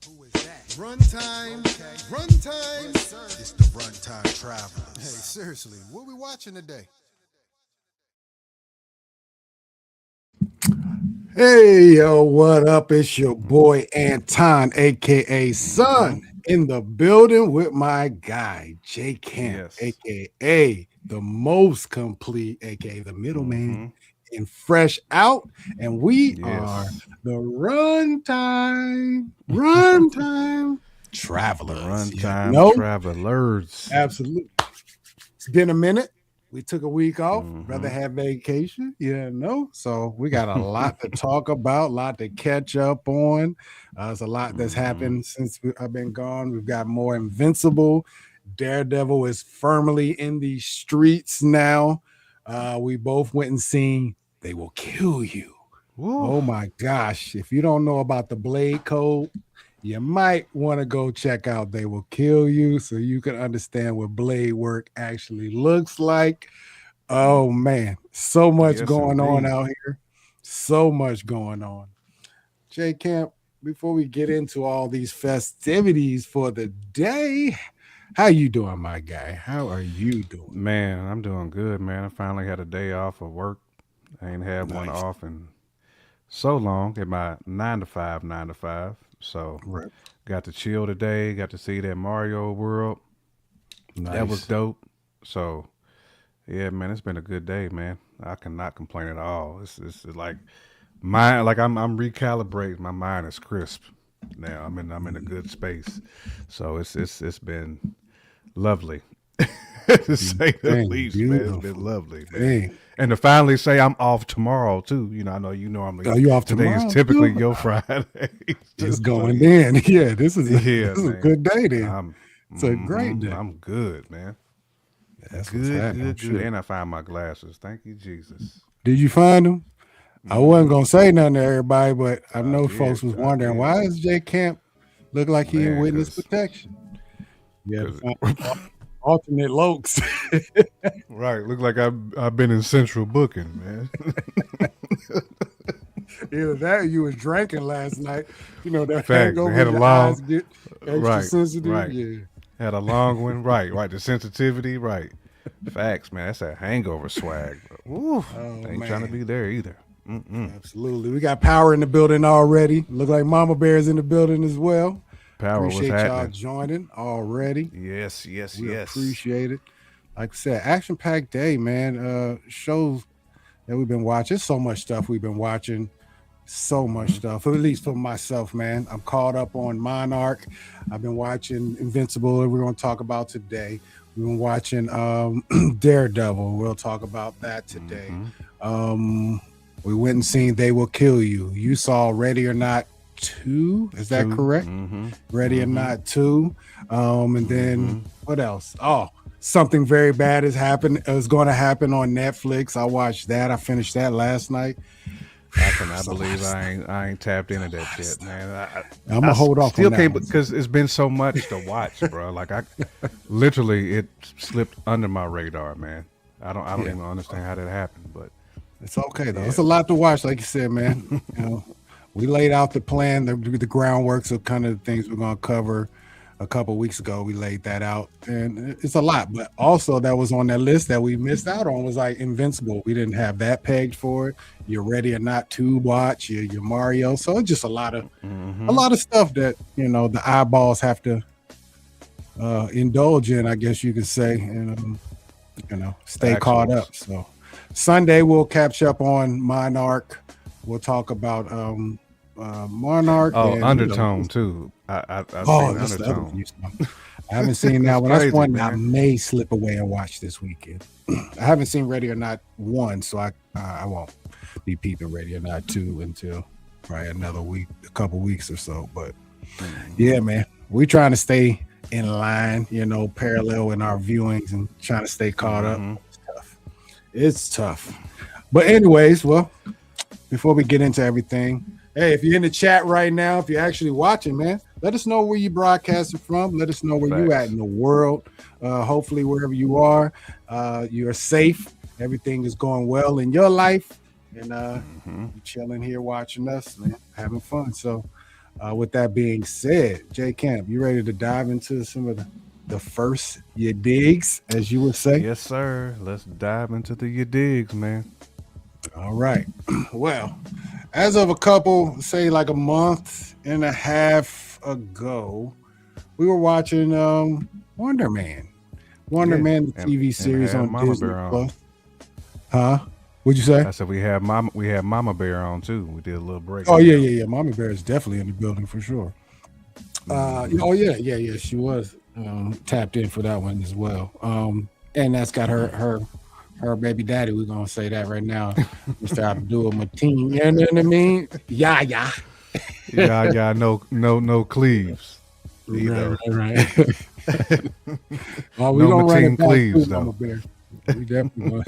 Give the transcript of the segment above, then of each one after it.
Who is that? Runtime, runtime. It's the Runtime Hey, Travelers. seriously, what we watching today? Hey, yo, what up? It's your boy Anton, aka Mm-hmm. Son, in the building with my guy J Camp, Yes. aka the most complete, aka the middleman, Mm-hmm. and fresh out. And we are Yes. the runtime The travelers. You Runtime know, Travelers. absolutely. It's been a minute. We took a week off, rather Mm-hmm. have vacation, So we got a lot to talk about, a lot to catch up on. There's a lot that's Mm-hmm. happened since I've been gone. We've got more Invincible. Daredevil is firmly in the streets now. We both went and seen They Will Kill You. Woo. Oh my gosh. If you don't know about the Blade Code, you might want to go check out They Will Kill You so you can understand what blade work actually looks like. Oh man, so much Yes, going on indeed. out here. So much going on. J Camp, before we get into all these festivities for the day, how you doing, my guy? How are you doing? Man, I'm doing good, man. I finally had a day off of work. I ain't had one Nice. off in so long at my 9 to 5. So Right. got to chill today, got to see that Mario world. That was Nice. dope. So yeah, man, it's been a good day, man. I cannot complain at all. It's like mind, like I'm recalibrating. My mind is crisp now. I'm in a good space. So it's been lovely to say the Thing, least, man. It's been beautiful lovely, man. thing. And to finally say I'm off tomorrow too. I know you normally Are you off today is tomorrow typically too? your Friday. It's So going yeah, in. Yeah, this is yeah, this is a man. good day then. I'm It's a great day. I'm good, man. That's what's Good, happening. I'm good, good. sure. And I found my glasses. Thank you, Jesus. Did you find them? I wasn't Hmm. gonna say nothing to everybody, but I I know did. folks was I wondering did. why is J Camp look like he in Man, witness protection? You had to cause find alternate lokes. right, look like I've been in central booking, man. Either that or you was drinking last night. You know, that Facts. I hangover, had a your long, eyes get extra right, sensitive. right. Yeah. Had a long one, right, right. The sensitivity, right. Facts, man. That's that hangover swag. Bro. Ooh, Oh ain't trying to man. be there either. Mm-mm. Absolutely. We got power in the building already. Look like Mama Bear's in the building as well. Power was Appreciate y'all happening. joining already. Yes, yes, We yes. appreciate it. Like I said, action packed day, man. Shows that we've been watching. So much stuff we've been watching. So much Mm-hmm. stuff. At least for myself, man. I'm caught up on Monarch. I've been watching Invincible, that we're going to talk about today. We've been watching Daredevil. We'll talk about that today. Mm-hmm. Um, we went and seen They Will Kill You. You saw Ready or Not 2. Is that Two. correct? Mm-hmm. Ready or Mm-hmm. Not 2. And then Mm-hmm. what else? Oh, something very bad has happened. Is going to happen on Netflix. I watched that. I finished that last night. I cannot It's a lot believe of stuff. I ain't tapped A into that lot of yet, stuff. man. I'm gonna hold off on Still that can't one. because it's been so much to watch, bro. Like I literally it slipped under my radar, man. I don't Yeah, even understand how that happened, but it's okay though. yeah. It's a lot to watch, like you said, man. We laid out the plan, the groundwork, so kind of the things we're gonna cover. A couple weeks ago, we laid that out, and it's a lot. But also, that was on that list that we missed out on was like Invincible. We didn't have that pegged for it. You're Ready or Not to watch. Your Mario. So it's just a Mm-hmm. lot of stuff that the eyeballs have to indulge in. I guess you could say, and stay caught Factuals. up. So Sunday we'll catch up on Monarch. We'll talk about Monarch Oh, and what else? undertone too. I've Oh, seen that's the other one undertone. you saw. I haven't seen that It's one. That's crazy, one I man. may slip away and watch this weekend. I haven't seen Ready or Not 1, so I won't be peeping Ready or Not 2 until probably another week, a couple weeks or so. But Hmm. yeah, man, we trying to stay in line, parallel in our viewings and trying to stay caught up. Hmm. It's tough. It's tough. But anyways, well, before we get into everything, hey, if you're in the chat right now, if you're actually watching, man, let us know where you broadcasting from. Let us know where you at Facts. in the world. Hopefully, wherever you are, you're safe. Everything is going well in your life, and Hmm. you chilling here watching us, man, having fun. So, With that being said, Jay Camp, you ready to dive into some of the first you digs, as you would say? Yes, sir. Let's dive into the you digs, man. All right. Well, as of a couple, say like a month and a half ago, we were watching Wonder Man. Wonder Yeah, Man, the and TV and series have on Mama Disney Bear on. Plus. Huh? What'd you say? I said we had Mama Bear on too. We did a little Oh yeah, breakdown. yeah, yeah. Mommy Bear is definitely in the building for sure. Hmm. Oh yeah, yeah, yeah. She was tapped in for that one as well. And that's got her baby daddy. We're gonna say that right now, Mr. Abdul Mateen. You know what I mean? Yeah, yeah. Yeah, no Cleaves Right, either. right, right. Oh, we No gonna run Mateen it back too, Cleaves Mama though. Bear. We definitely gonna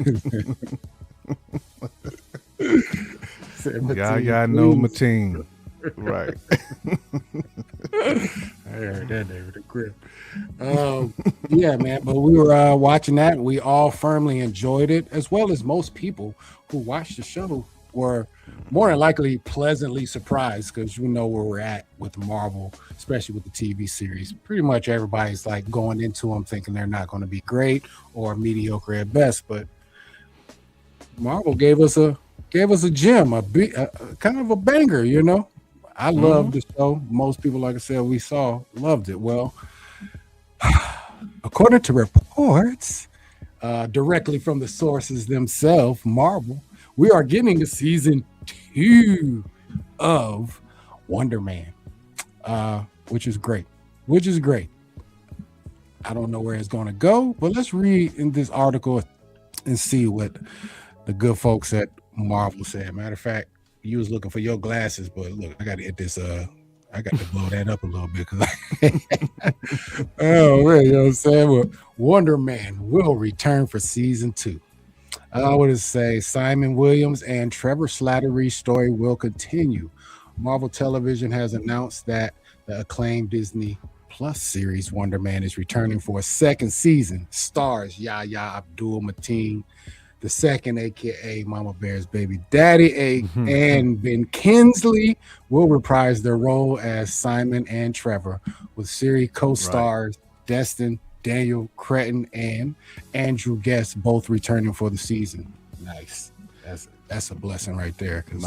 say Mateen, Yeah, no please. Mateen. Right. I heard that name with the grip. Um, yeah, man. But we were watching that. We all firmly enjoyed it, as well as most people who watched the show were more than likely pleasantly surprised because you know where we're at with Marvel, especially with the TV series. Pretty much everybody's like going into them thinking they're not going to be great or mediocre at best. But Marvel gave us a gem, kind of a banger, you know. I Hmm. loved the show. Most people, like I said, we saw loved it. Well, according to reports directly from the sources themselves, Marvel, we are getting a season 2 of Wonder Man, which is great. Which is great. I don't know where it's going to go, but let's read in this article and see what the good folks at Marvel said. Matter of fact, you was looking for your glasses, but look, I got to hit this. I got to blow that up a little bit because oh man, you know what I'm saying? Well, Wonder Man will return for season 2. I would say Simon Williams and Trevor Slattery's story will continue. Marvel Television has announced that the acclaimed Disney Plus series Wonder Man is returning for a second season. Stars Yahya Abdul Mateen the second, aka Mama Bear's baby daddy, and Ben Kingsley will reprise their role as Simon and Trevor, with series Right. co-stars Destin, Daniel Cretton, and Andrew Guest both returning for the season. Nice. That's a blessing right there. Because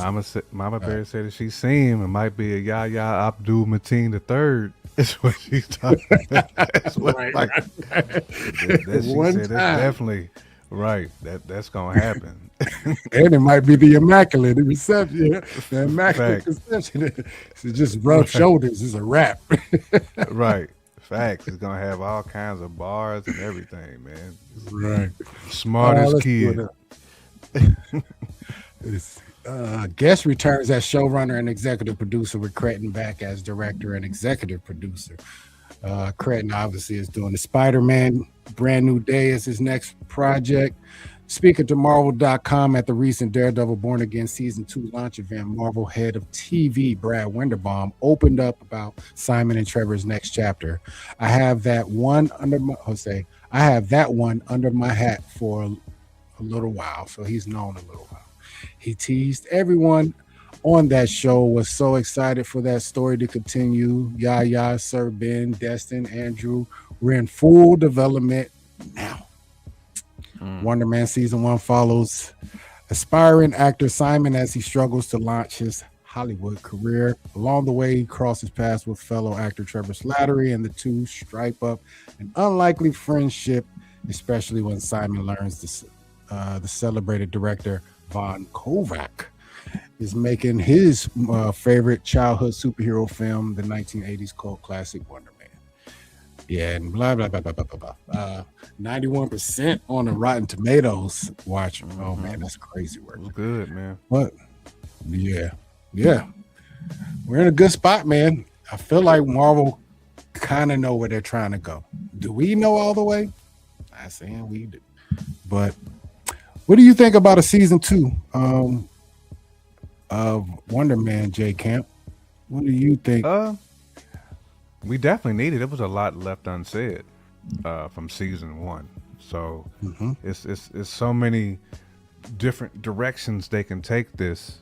Mama Bear said if she seen him, it might be a Yahya Abdul Mateen the third. Is what she's talking about. That's what right, like right. that she One said that's time, definitely right. That's gonna happen. and it might be the immaculate reception, the immaculate Facts. conception. So just rub Right. shoulders is a wrap. Right. Facts. It's gonna have all kinds of bars and everything, man. Right. Smartest Let's see what kid. Guest returns as showrunner and executive producer, with Cretton back as director and executive producer. Cretton obviously is doing the Spider-Man Brand New Day as his next project. Speaking to Marvel.com at the recent Daredevil Born Again Season 2 launch event, Marvel head of TV Brad Winderbaum opened up about Simon and Trevor's next chapter. I have that one under my I have that one under my hat for a little while, so he's known a little while. He teased everyone on that show was so excited for that story to continue. Yaya, Sir Ben, Destin, Andrew, we're in full development now. Mm. Wonder Man season 1 follows aspiring actor Simon as he struggles to launch his Hollywood career. Along the way, he crosses paths with fellow actor Trevor Slattery, and the two stripe up an unlikely friendship, especially when Simon learns the celebrated director Von Kovac is making his favorite childhood superhero film, the 1980s cult classic Wonder Man. Yeah, and blah blah blah blah blah blah. 91% on the Rotten Tomatoes. Watch, oh Hmm. man, that's crazy work. It was good, man. But yeah, yeah, we're in a good spot, man. I feel like Marvel kind of know where they're trying to go. Do we know all the way? Not saying we do, but what do you think about a season 2 of Wonder Man, J Camp? What do you think? Uh, we definitely needed. There was a lot left unsaid from season one. So Mhm. it's so many different directions they can take this.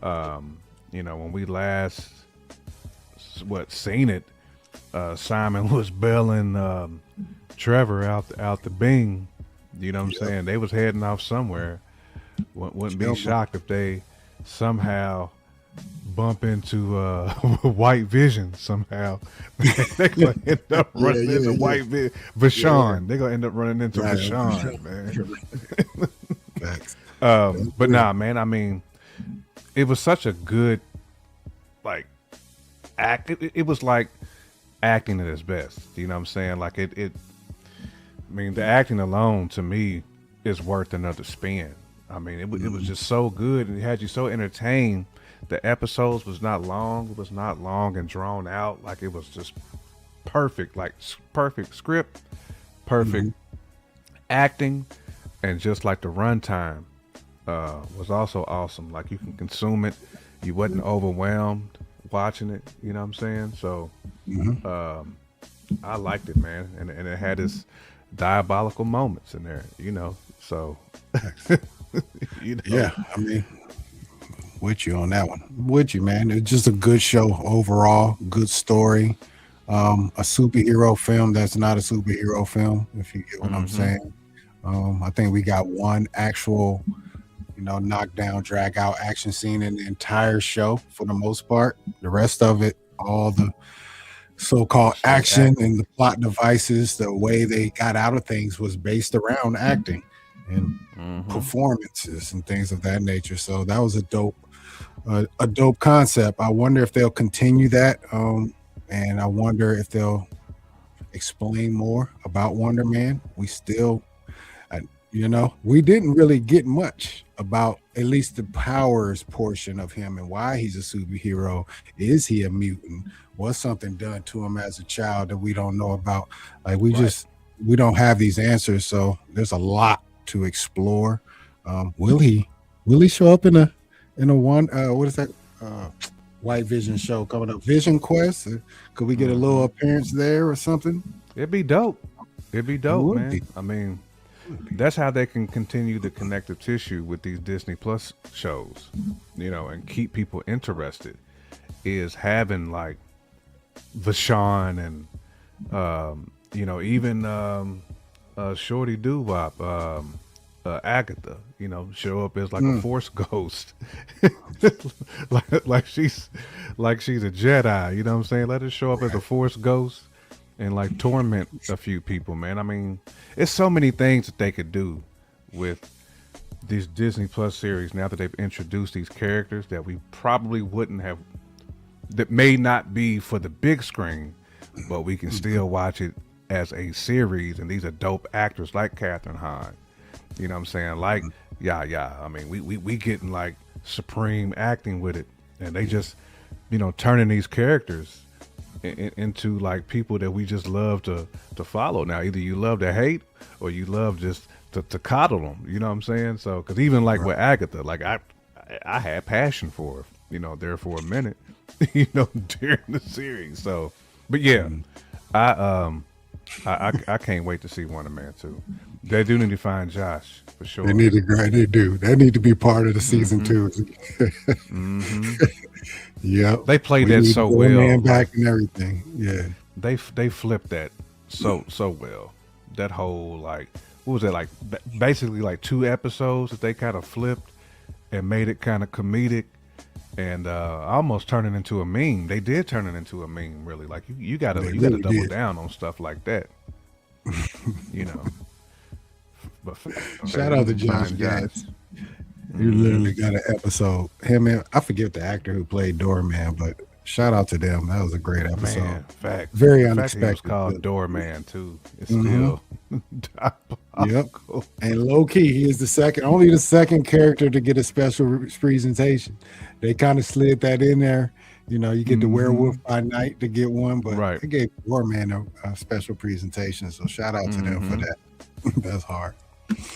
When we last seen it. Simon was bailing Trevor out the Bing. You know what I'm saying? They was heading off somewhere. Wouldn't be shocked if they somehow bump into White Vision somehow. They're gonna end up running into White Vision. Vashon. They're gonna end up running into Vashon, man. Facts. But nah, man, I mean, it was such a good like act. It was like acting at its best. You know what I'm saying? Like it I mean, the acting alone to me is worth another spin. I mean, it was just so good, and it had you so entertained. The episodes was not long. It was not long and drawn out. Like, it was just perfect. Like, perfect script, perfect acting, and just like the runtime was also awesome. Like, you can consume it. You wasn't overwhelmed watching it. You know what I'm saying? So, I liked it, man. And it had its diabolical moments in there, you know. So, you know. Yeah, I mean, with you on that one. With you, man. It's just a good show overall. Good story. A superhero film that's not a superhero film, if you get what I'm saying. I think we got one actual, you know, knockdown, drag out action scene in the entire show for the most part. The rest of it, all the so-called action and the plot devices, the way they got out of things was based around acting and performances and things of that nature. So that was a dope concept. I wonder if they'll continue that, and I wonder if they'll explain more about Wonder Man. We still, you know, we didn't really get much about at least the powers portion of him and why he's a superhero. Is he a mutant? Was something done to him as a child that we don't know about? Like, we don't have these answers. So there's a lot to explore. Will he show up in a one? What is that? White Vision show coming up? Vision Quest? Could we get a little appearance there or something? It'd be dope. Man. I mean, that's how they can continue the connective tissue with these Disney Plus shows, you know, and keep people interested, is having like Vashon and you know, even Shorty Doo-Wop, Agatha, you know, show up as like a Force ghost, like she's a Jedi. You know what I'm saying? Let her show up as a Force ghost and like torment a few people, man. I mean, it's so many things that they could do with these Disney Plus series now that they've introduced these characters that we probably wouldn't have, that may not be for the big screen, but we can still watch it as a series. And these are dope actors like Katherine Hahn. You know what I'm saying? Like, I mean, we getting like supreme acting with it, and they just, you know, turning these characters into like people that we just love to follow. Now, either you love to hate or you love just to coddle them. You know what I'm saying? So, because even like with Agatha, like I had passion for her, you know, there for a minute, you know, during the series. So, but yeah, I can't wait to see Wonder Man 2. They do need to find Josh for sure. They need to be part of the season 2. Yep. They played that so well. Man back and everything. Yeah. They flipped that so well. That whole, like, what was that, like basically like 2 episodes that they kind of flipped and made it kind of comedic and almost turn it into a meme. They did turn it into a meme, really. Like, you gotta double down on stuff like that. You know. But shout out to Josh Gad. You literally got an episode. Him and I forget the actor who played Doorman, but shout out to them. That was a great episode. Man, fact. Very unexpected. It was called Doorman too. It's still Yep. And low key, he is only the second character to get a special presentation. They kind of slid that in there. You know, you get the Werewolf by Night to get one, but they gave Doorman a special presentation. So shout out to them for that. That's hard.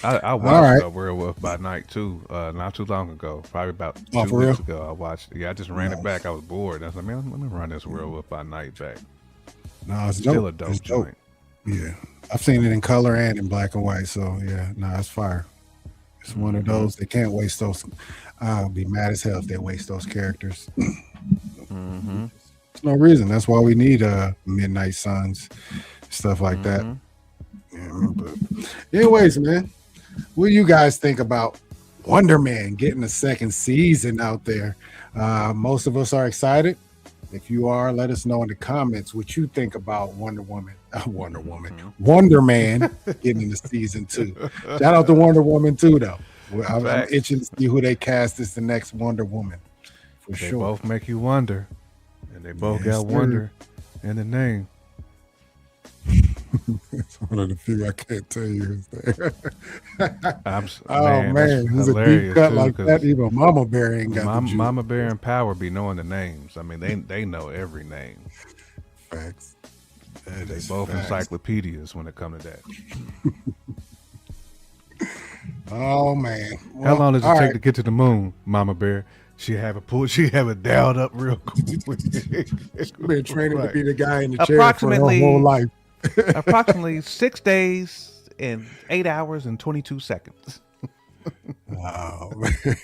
I watched Werewolf by Night too, not too long ago, probably about 2 weeks ago. I watched it. Yeah, I just ran it back. I was bored. I was like, man, let me run this Werewolf by Night back. No, it's still a dope joint. Yeah, I've seen it in color and in black and white. So yeah, it's fire. It's one of those. They can't waste those. I'll be mad as hell if they waste those characters. There's no reason. That's why we need Midnight Suns, stuff like that. Yeah, but anyways, man, what do you guys think about Wonder Man getting a second season out there? Most of us are excited. If you are, let us know in the comments what you think about Wonder Man getting the season 2. Shout out to Wonder Woman 2, though. I'm itching to see who they cast as the next Wonder Woman. For sure. They both make you wonder, and they both got wonder in the name. It's one of the few I can't tell you his name. Man, he's a deep cut too, like that. Even Mama Bear ain't got the Mama Bear and Power be knowing the names. I mean, they know every name. Facts. They both encyclopedias when it comes to that. Oh man! Well, how long does it take to get to the moon, Mama Bear? She have it dialed up real quick. Been training to be the guy in the chair for her whole life. Approximately 6 days and 8 hours and 22 seconds. Oh man!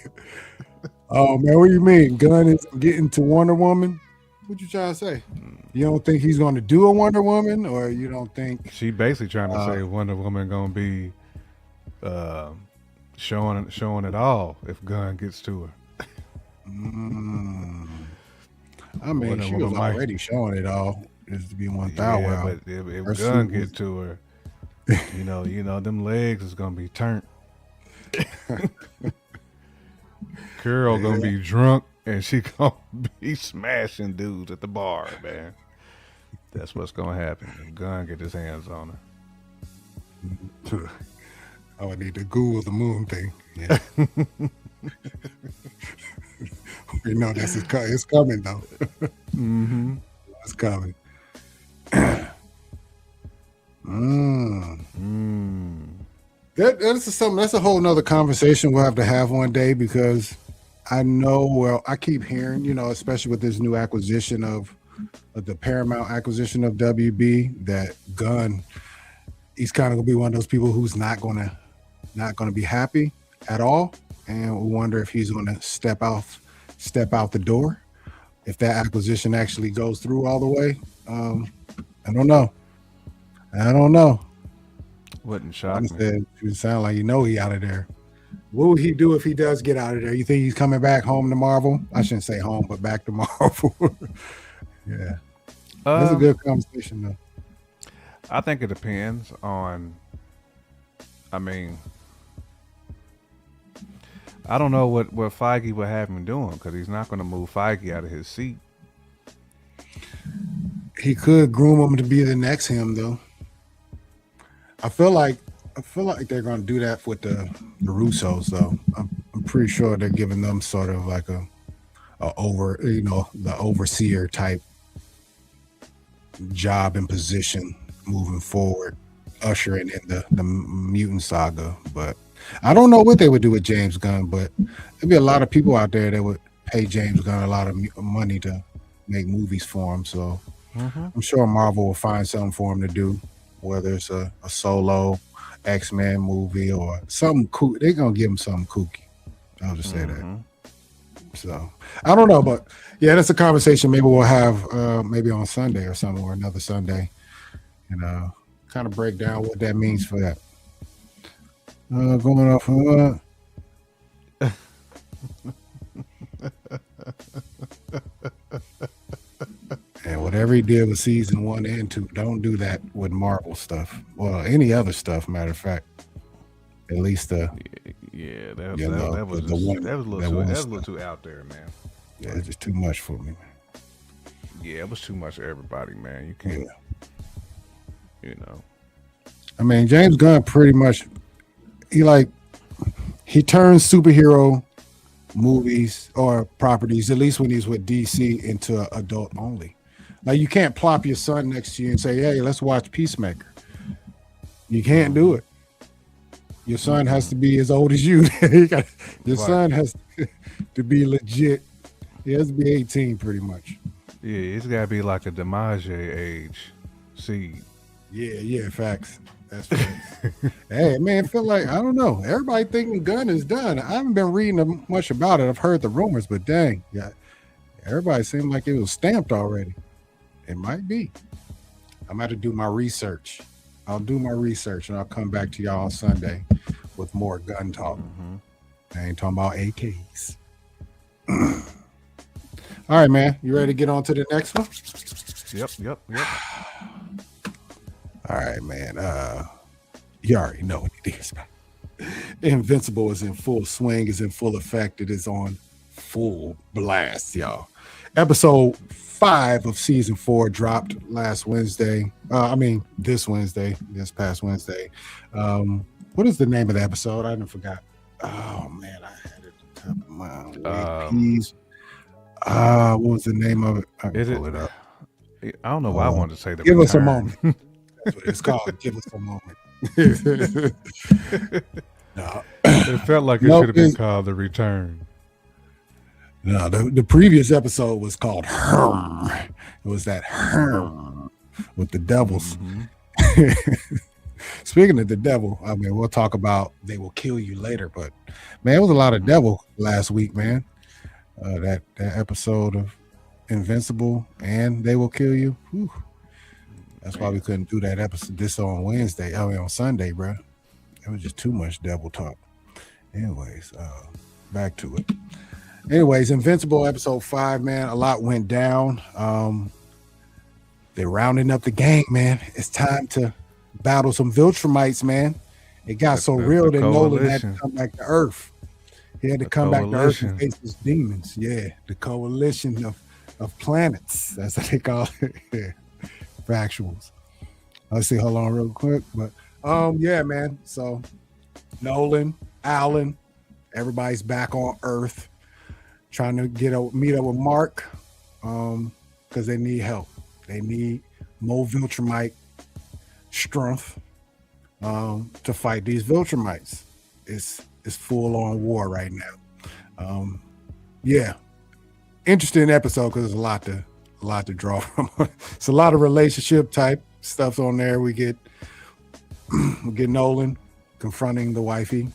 What do you mean? Gunn is getting to Wonder Woman? What you trying to say? You don't think he's going to do a Wonder Woman, or you don't think she basically trying to say Wonder Woman going to be showing it all if Gunn gets to her? I mean, she was already showing it all. Just to be 1,000. Yeah, but if Gunn get to her, you know, them legs is gonna be turned. Carol gonna be drunk and she gonna be smashing dudes at the bar, man. That's what's gonna happen if Gunn get his hands on her. I would need to Google the moon thing. Yeah. We know it's coming though. It's coming. That's a whole nother conversation we'll have to have one day, because I keep hearing, especially with this new acquisition of the Paramount acquisition of WB, that Gunn, he's kind of gonna be one of those people who's not gonna be happy at all, and we wonder if he's gonna step out the door if that acquisition actually goes through all the way. I don't know. Wouldn't shock me. It sound like he out of there. What would he do if he does get out of there? You think he's coming back home to Marvel? I shouldn't say home, but back to Marvel. Yeah. That's a good conversation, though. I think it depends on, I mean, I don't know what Feige would have him doing, because he's not going to move Feige out of his seat. He could groom him to be the next him, though. I feel like they're going to do that with the Russos, though. I'm pretty sure they're giving them sort of like the overseer type job and position moving forward, ushering in the mutant saga. But I don't know what they would do with James Gunn, but there'd be a lot of people out there that would pay James Gunn a lot of money to make movies for him. So I'm sure Marvel will find something for him to do, whether it's a solo X-Men movie or something cool. They're gonna give him something kooky. I'll just say that. So I don't know, but yeah, that's a conversation maybe we'll have maybe on Sunday or something, or another Sunday, and kind of break down what that means for that. Going off and whatever he did with season 1 and 2, don't do that with Marvel stuff. Well, any other stuff, matter of fact. At least that was a little too out there, man. Yeah, it's just too much for me, man. Yeah, it was too much for everybody, man. You can't, I mean, James Gunn pretty much, he turns superhero movies or properties, at least when he's with DC, into adult only. Like, you can't plop your son next to you and say, hey, let's watch Peacemaker. You can't do it. Your son has to be as old as you. Your son has to be legit. He has to be 18 pretty much. Yeah, it's got to be like a DiMaggio age seed. Yeah, facts. That's facts. Hey, man, I feel like, I don't know. Everybody thinking Gunn is done. I haven't been reading much about it. I've heard the rumors, but dang, yeah, everybody seemed like it was stamped already. It might be. I'm going to do my research. I'll do my research and I'll come back to y'all Sunday with more gun talk. I ain't talking about AKs. All right, man. You ready to get on to the next one? Yep. All right, man. You already know what it is, man. Invincible is in full swing, is in full effect. It is on full blast, y'all. Episode 5 of season 4 dropped last Wednesday. This past Wednesday. What is the name of the episode? I didn't forgot. Oh man, I had it at the top of my peas. What was the name of it? I can pull it up. I don't know why I wanted to say that. Give us a moment. That's what it's called. Give us a moment. No. It felt like it should have been called The Return. No, the previous episode was called Herm. It was that Herm with the devils. Speaking of the devil, I mean, we'll talk about They Will Kill You later, but man, it was a lot of devil last week, man. That episode of Invincible and They Will Kill You. Whew. That's why we couldn't do that episode on Sunday, bro. It was just too much devil talk. Anyways, back to it. Anyways, Invincible episode 5, man. A lot went down. They're rounding up the gang, man. It's time to battle some Viltrumites, man. It got so real that Nolan had to come back to Earth. He had to come back to Earth and face his demons. Yeah, the coalition of planets. That's what they call it. Yeah. Factuals. Let's see. Hold on real quick. But yeah, man. So Nolan, Alan, everybody's back on Earth trying to meet up with Mark because they need help. They need more Viltrumite strength to fight these Viltrumites. It's full on war right now. Yeah, interesting episode because there's a lot to draw from. It's a lot of relationship type stuff on there. We get Nolan confronting the wifey.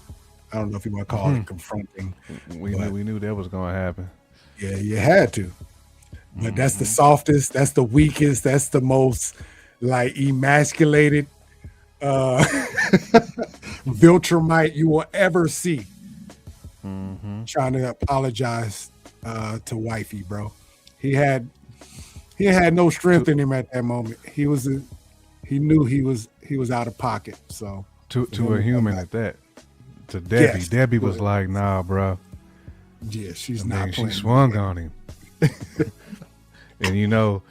I don't know if you want to call it confronting. We knew that was going to happen. Yeah, you had to. But that's the softest, that's the weakest, that's the most like emasculated Viltrumite you will ever see. Trying to apologize to wifey, bro. He had no strength in him at that moment. He knew he was out of pocket. So to a human at that. To Debbie. Yes. Debbie was like, nah, bro. Yeah, she's not playing. She swung on him. And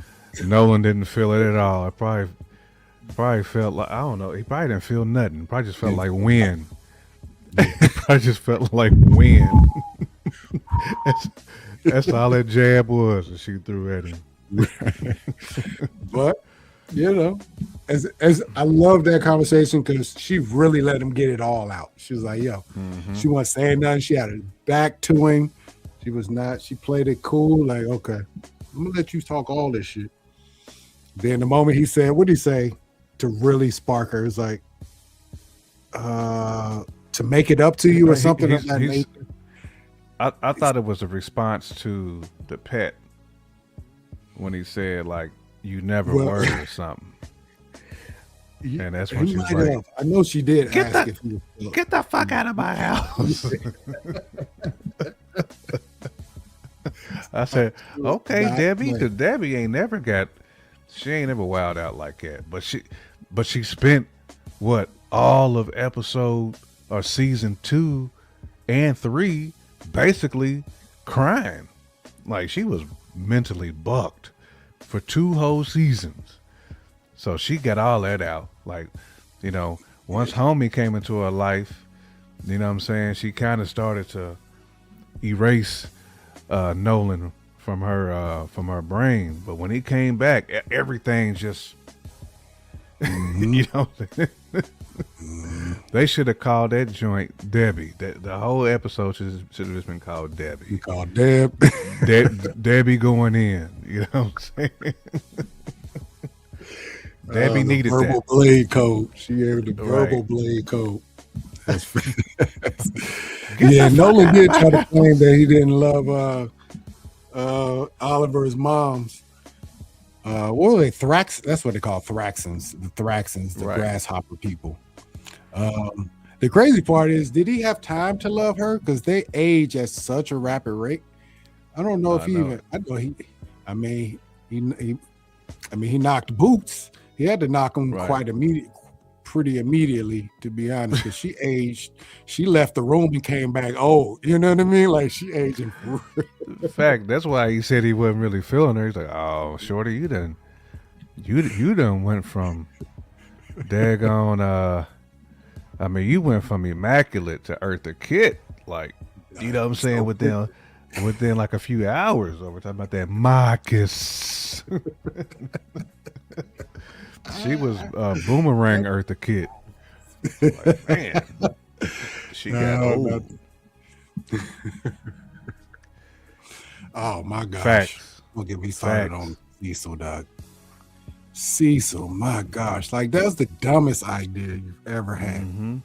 Nolan didn't feel it at all. It probably felt like, I don't know, he probably didn't feel nothing. Probably just felt like wind. Probably just felt like wind. That's all that jab was that she threw at him. But as I love that conversation because she really let him get it all out. She was like, yo, she wasn't saying nothing. She had her back to him. She played it cool. Like, okay, I'm gonna let you talk all this shit. Then the moment he said, what'd he say to really spark her? It's like, to make it up to you or something of that nature. I thought it was a response to the pet when he said, like, you never were or something. And that's when she was like, I know she did ask if he was get the fuck out of my house. I said, okay, Debbie, because Debbie ain't never wowed out like that. But she spent all of episode or season 2 and 3 basically crying. Like she was mentally bucked for 2 whole seasons. So she got all that out. Like, once homie came into her life, you know what I'm saying? She kind of started to erase Nolan from her brain. But when he came back, everything just, they should have called that joint Debbie. The whole episode should have just been called Debbie. You called Deb. Debbie going in. You know what I'm saying? Debbie needed verbal that. Blade code. She gave the verbal blade code. Yeah, Nolan did try to claim that he didn't love Oliver's mom's what were they? Thrax? That's what they call Thraxans. The Thraxans, the Right. grasshopper people. The crazy part is, did he have time to love her? Because they age at such a rapid rate. I don't know if I he know. even. I know he. I mean, he knocked Boots. He had to knock him Right. pretty immediately, to be honest. Because she aged. She left the room and came back old. You know what I mean? Like she aging. In fact, that's why he said he wasn't really feeling her. He's like, "Oh, shorty, you done went from daggone. I mean, you went from immaculate to Eartha Kitt. Like, you know what I'm saying? Within like a few hours. We're talking about that Marcus. She was boomerang Eartha Kitt. Like, man, she got old. Oh my gosh! Facts. Don't get me started on Cecil, dog. Cecil, my gosh, like that's the dumbest idea you've ever had. Mm-hmm.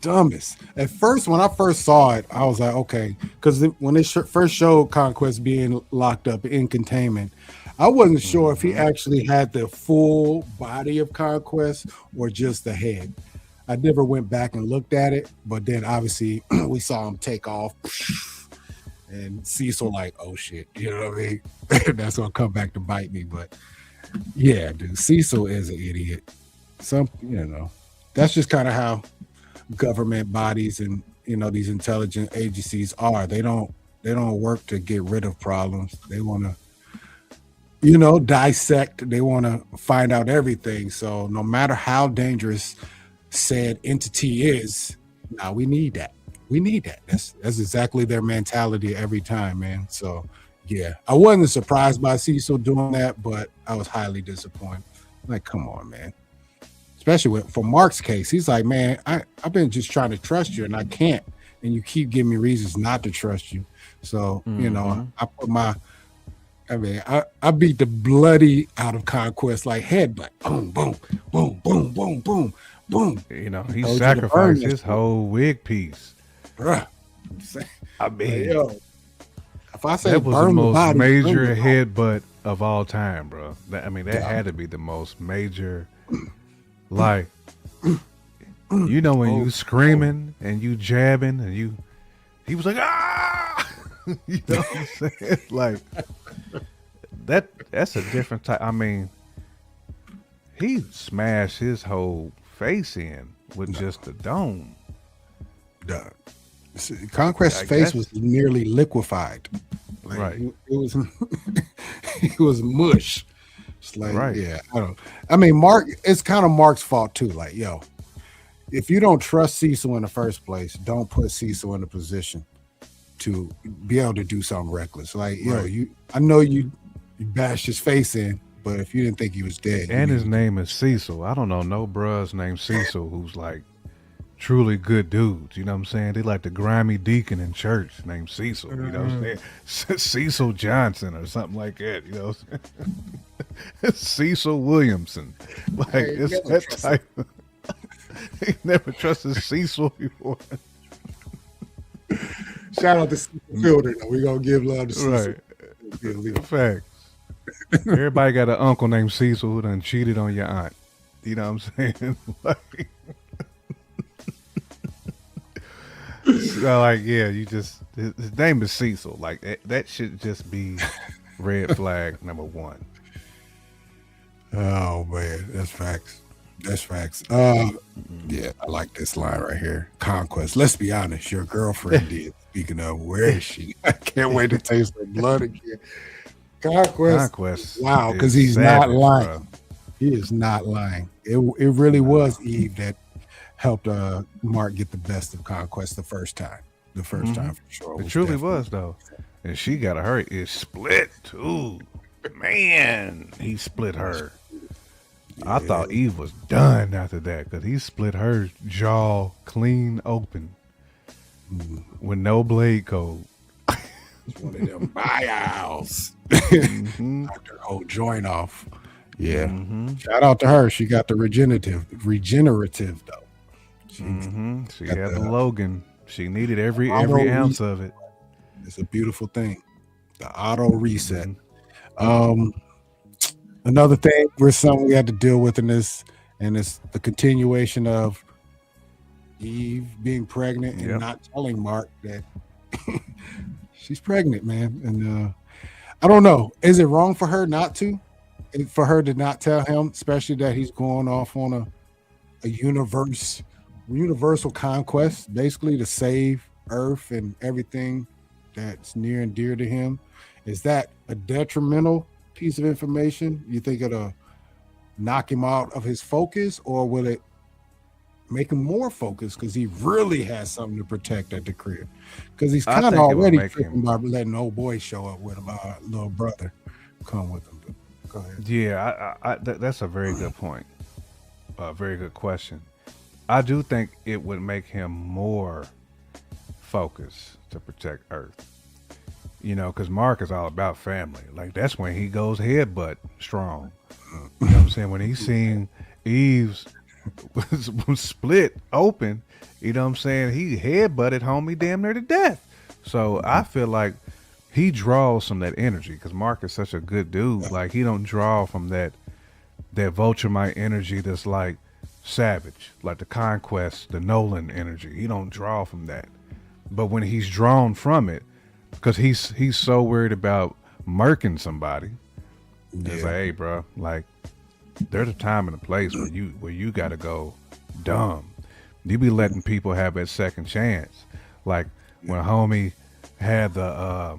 Dumbest. At first, when I first saw it, I was like, okay, because when they first showed Conquest being locked up in containment, I wasn't sure if he actually had the full body of Conquest or just the head. I never went back and looked at it, but then obviously we saw him take off, and Cecil like, oh shit, you know what I mean? That's gonna come back to bite me. But yeah, dude, Cecil is an idiot. That's just kind of how government bodies and these intelligence agencies are. They don't work to get rid of problems. They want to dissect. They want to find out everything. So no matter how dangerous said entity is, now we need that. That's exactly their mentality every time, man. So yeah, I wasn't surprised by Cecil doing that, but I was highly disappointed. Like, come on, man. Especially for Mark's case, he's like, man, I've been just trying to trust you and I can't, and you keep giving me reasons not to trust you. So I put I beat the bloody out of Conquest like headbutt, boom, boom, boom, boom, boom, boom, boom. He sacrificed his whole wig piece. Bruh. I mean, if I say that was the burn the most body, major headbutt of all time, bro. That had to be the most major. Like, when you screaming and you jabbing and he was like, ah, you know what I'm saying? Like, that's a different type. I mean, he smashed his whole face in with just the dome. Conquest's face was nearly liquefied. Like, right. It was it was mush. It's like, right. Yeah, I mean, Mark, it's kind of Mark's fault too. Like, yo, if you don't trust Cecil in the first place, don't put Cecil in a position to be able to do something reckless. Like, yo, I know you bashed his face in, but if you didn't think he was dead. And his name is Cecil. I don't know no bruhs named Cecil who's like truly good dudes. You know what I'm saying? They like the grimy deacon in church named Cecil. You know what I'm saying? Cecil Johnson or something like that. You know, Cecil Williamson. Like, it's that type. He never trusted Cecil before. Shout out to Cecil Fielder. We're gonna give love to Cecil. Right. Facts. Everybody got an uncle named Cecil who done cheated on your aunt. You know what I'm saying? His name is Cecil. Like, that should just be red flag number one. Oh man, that's facts. Yeah, I like this line right here. Conquest. Let's be honest, your girlfriend did. Speaking of, where is she? I can't wait to taste her blood again. Conquest. Wow, because he's not lying. Bro. He is not lying. It really was Eve that helped Mark get the best of Conquest the first time. Time for sure. It truly was though. And she got her ear split too. Man, he split her. Yeah. I thought Eve was done after that because he split her jaw clean open with no blade code. It's one of them buyouts. Knocked her whole joint off. Yeah. Shout out to her. She got the regenerative though. She had the Logan. She needed every ounce of it. It's a beautiful thing. The auto reset. Another thing we had to deal with in this, and it's the continuation of Eve being pregnant and Yep. not telling Mark that she's pregnant, man. And I don't know. Is it wrong for her not to? For her to not tell him, especially that he's going off on a universal conquest, basically to save Earth and everything that's near and dear to him. Is that a detrimental piece of information? You think it'll knock him out of his focus, or will it make him more focused because he really has something to protect at the crib? Because he's I kind of think it would already make tripping him. by letting old boy show up with him, little brother come with him. But go ahead. Yeah, that's a very good point. A very good question. I do think it would make him more focused to protect Earth. You know, because Mark is all about family. Like, that's when he goes headbutt strong. You know what I'm saying? When he seen Eve's was split open, you know what I'm saying? He headbutted homie damn near to death. So I feel like he draws from that energy because Mark is such a good dude. Like, he don't draw from that Vulturemite energy that's like savage, like the Conquest, the Nolan energy. He don't draw from that. But when he's drawn from it, because he's so worried about murking somebody, it's like, hey, bro, like, there's a time and a place where you gotta go dumb. You be letting people have that second chance, like when homie had the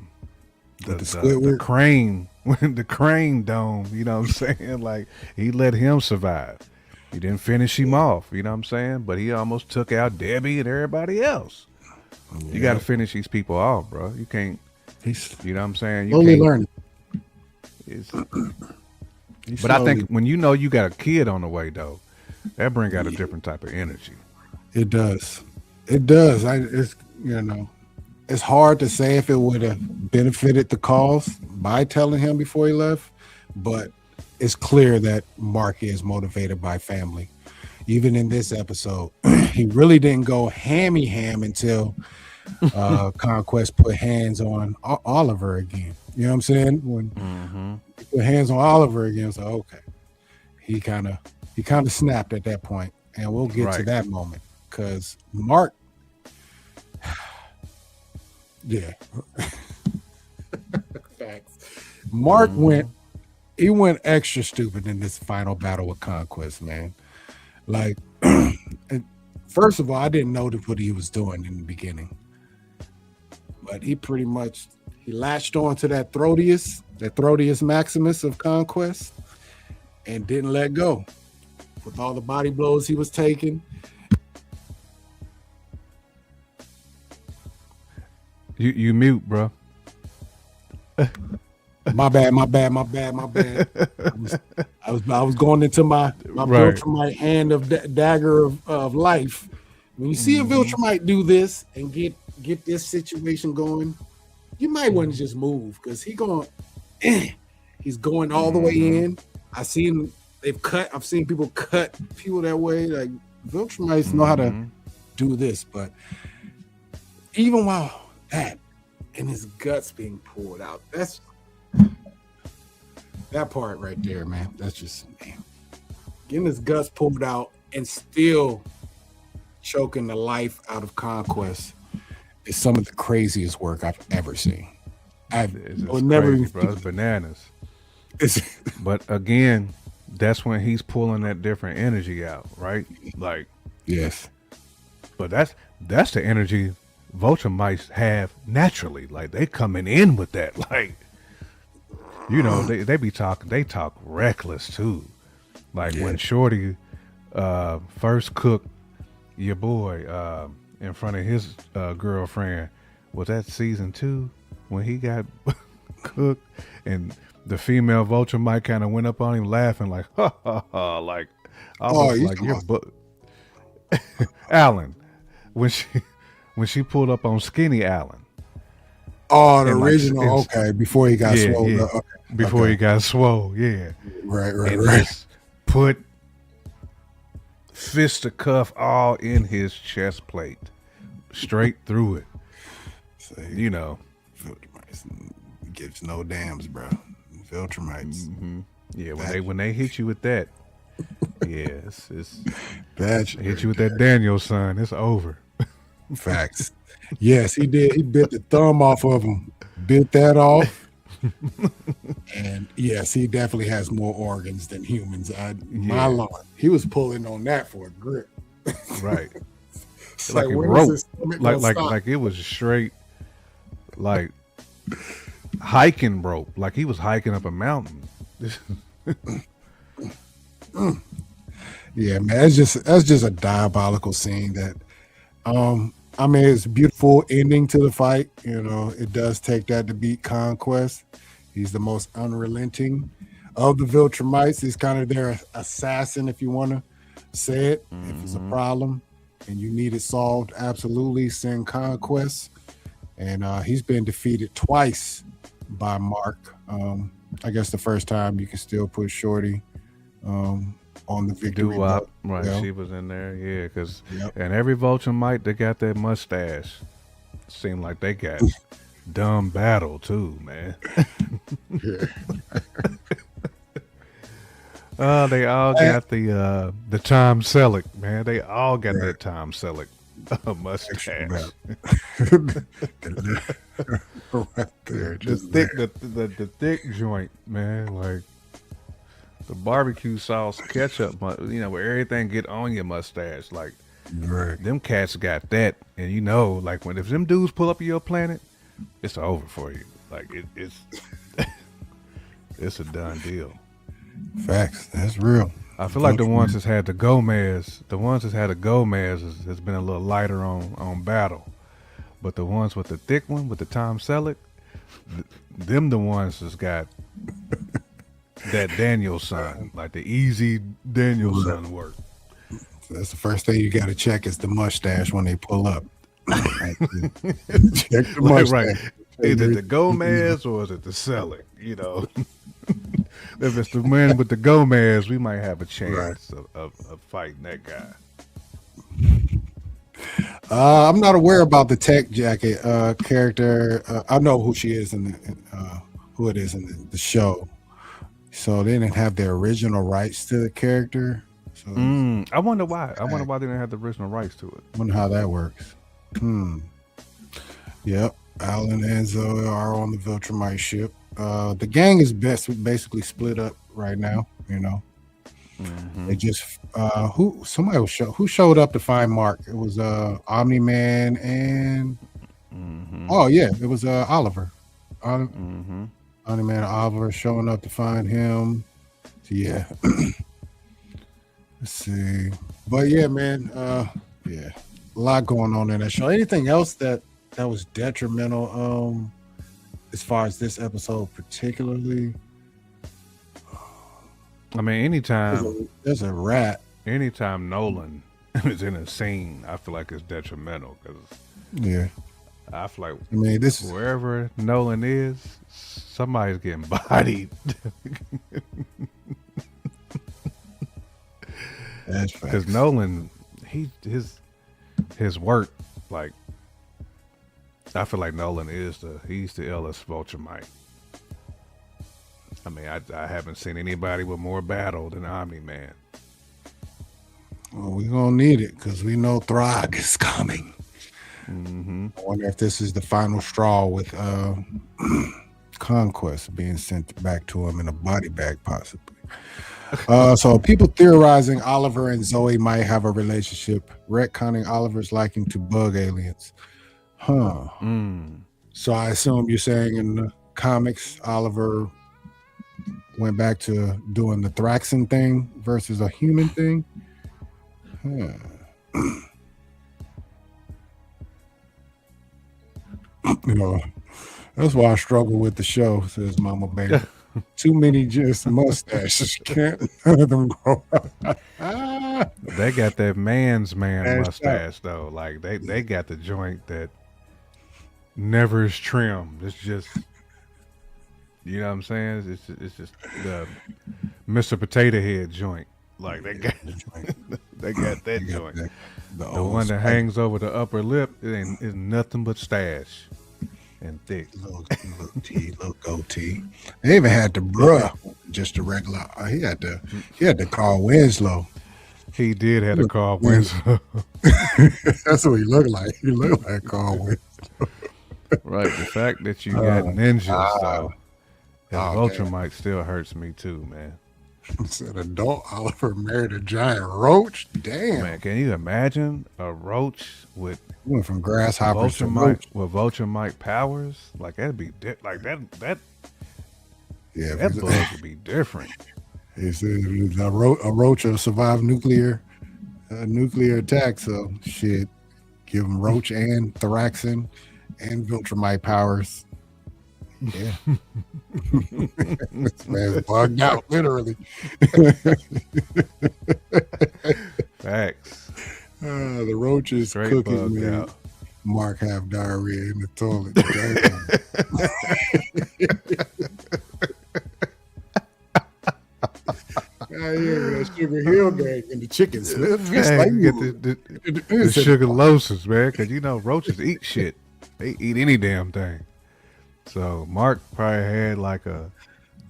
crane, the crane dome. You know what I'm saying? Like, he let him survive. He didn't finish him off. You know what I'm saying? But he almost took out Debbie and everybody else. You got to finish these people off, bro. You can't. You know what I'm saying? You Slowly can't. learning. But I think when you know you got a kid on the way, though, that bring out a different type of energy. It does. It does. It's it's hard to say if it would have benefited the cause by telling him before he left, but it's clear that Mark is motivated by family. Even in this episode, he really didn't go ham until Conquest put hands on Oliver again. You know what I'm saying? When he put hands on Oliver again, so okay, he kind of snapped at that point, and we'll get to that moment because Mark, facts. Mark went extra stupid in this final battle with Conquest, man. Like, first of all, I didn't know what he was doing in the beginning, but he pretty much latched on to that Throtius Maximus of Conquest, and didn't let go. With all the body blows he was taking, you mute, bro. My bad. I was going into my Viltrumite hand of dagger of life. When you see a Viltrumite do this and get this situation going, you might want to just move because he's going all the way in. I've seen people cut people that way. Like, Viltrumites know how to do this, but even while that and his guts being pulled out, that's that part right there, man. That's just, man, getting his guts pulled out and still choking the life out of Conquest is some of the craziest work I've ever seen. It's crazy, bro. It's bananas. But again, that's when he's pulling that different energy out, right? Like, yes. But that's the energy Vulturemites have naturally. Like, they coming in with that. Like, you know, they talk reckless too. Like, when Shorty first cooked your boy in front of his girlfriend, was that season 2 when he got cooked and the female Vulturemite kind of went up on him laughing like, ha ha ha, like almost like your book. Alan, when she pulled up on Skinny Alan. Oh, the original, okay, before he got swole. Yeah. Okay. Before he got swole, yeah. Right. Just put fisticuff all in his chest plate. Straight through it. So, you know. Viltrumites gives no dams, bro. Viltrumites. Yeah, when they hit you with that, yeah, it's Bachelor. hit you with that Daniel son, it's over. Facts. Yes, he did. He bit the thumb off of him, bit that off. And yes, he definitely has more organs than humans. My Lord, he was pulling on that for a grip. Right. It's Like it when is rope. this stomach gonna stop? Like it was straight like hiking rope. Like he was hiking up a mountain. Yeah, man, that's just a diabolical scene that I mean, it's a beautiful ending to the fight. You know, it does take that to beat Conquest. He's the most unrelenting of the Viltrumites. He's kind of their assassin, if you want to say it. If it's a problem and you need it solved, absolutely send Conquest. And he's been defeated twice by Mark. I guess the first time you can still put Shorty on the victory belt. Right, you know? she was in there, yeah, because Yep. and every Viltrumite they got that mustache. Seemed like they got dumb battle too, man. Yeah. They all got the Tom Selleck, man. They all got that Tom Selleck mustache. Right there, The just thick, there. the thick joint, man. Like the barbecue sauce, ketchup, where everything get on your mustache. Like Right. them cats got that, and like if them dudes pull up your planet, it's over for you. Like it's it's a done deal. Facts. That's real. I feel like the ones that's had the Gomez has been a little lighter on battle, but the ones with the thick one with the Tom Selleck, them the ones that's got that Danielson, like the easy Danielson work. That's the first thing you got to check is the mustache when they pull up. Check the mustache. Right. Is it the Gomez or is it the Selleck? If it's the man with the Gomez, we might have a chance of fighting that guy. I'm not aware about the tech jacket character. I know who she is who it is in the show. So they didn't have the original rights to the character. So I wonder why. I wonder why they didn't have the original rights to it. I wonder how that works. Yep. Alan and Zoe are on the Viltrumite ship. The gang is basically split up right now. They just who showed up to find Mark? It was Omni-Man and oh yeah, it was Oliver. Omni-Man and Oliver showing up to find him. So, yeah. Let's see. But yeah, man, yeah. A lot going on in that show. Anything else that was detrimental as far as this episode particularly? I mean, there's a rat. Anytime Nolan is in a scene, I feel like it's detrimental because Yeah. I feel like this is wherever Nolan is, somebody's getting bodied. that's Because Nolan, his work, like I feel like Nolan he's the illest Viltrumite. I mean, I haven't seen anybody with more battle than Omni-Man. Well, we're gonna need it because we know Throg is coming. I wonder if this is the final straw with Conquest being sent back to him in a body bag, possibly. So people theorizing Oliver and Zoe might have a relationship, retconning Oliver's liking to bug aliens. So I assume you're saying in the comics, Oliver went back to doing the Thraxan thing versus a human thing. That's why I struggle with the show, says Mama Baby. Too many just mustaches. Can't none of them grow. They got that man's mustache though. Like they got the joint that never is trimmed. It's just, you know what I'm saying? It's just the Mr. Potato Head joint. Like they got that joint. The one that hangs over the upper lip is nothing but stash. and thick. Little T, little goatee. They even had the bruh, just a regular. He had the Carl Winslow. He did have a Carl Winslow. That's what he looked like. He looked like Carl Winslow. Right. The fact that you got ninjas though, and Ultramite still hurts me too, man. Said adult Oliver married a giant roach. Damn, Man, can you imagine a roach with went from grasshoppers to Ultramite roach. with Ultramite powers? Like that'd be like that Yeah, that bug would be different. he said a roach will survive nuclear attack. So shit, give him roach and Thraxin and Viltrumite powers. Yeah, this man's bugged out literally. Facts. The roach is Straight cooking, bugged man. out. Mark have diarrhea in the toilet. That Sugar Hill gang and the chicken slip. Hey, you get the sugar lotions, man, because you know roaches eat shit. They eat any damn thing. So Mark probably had like a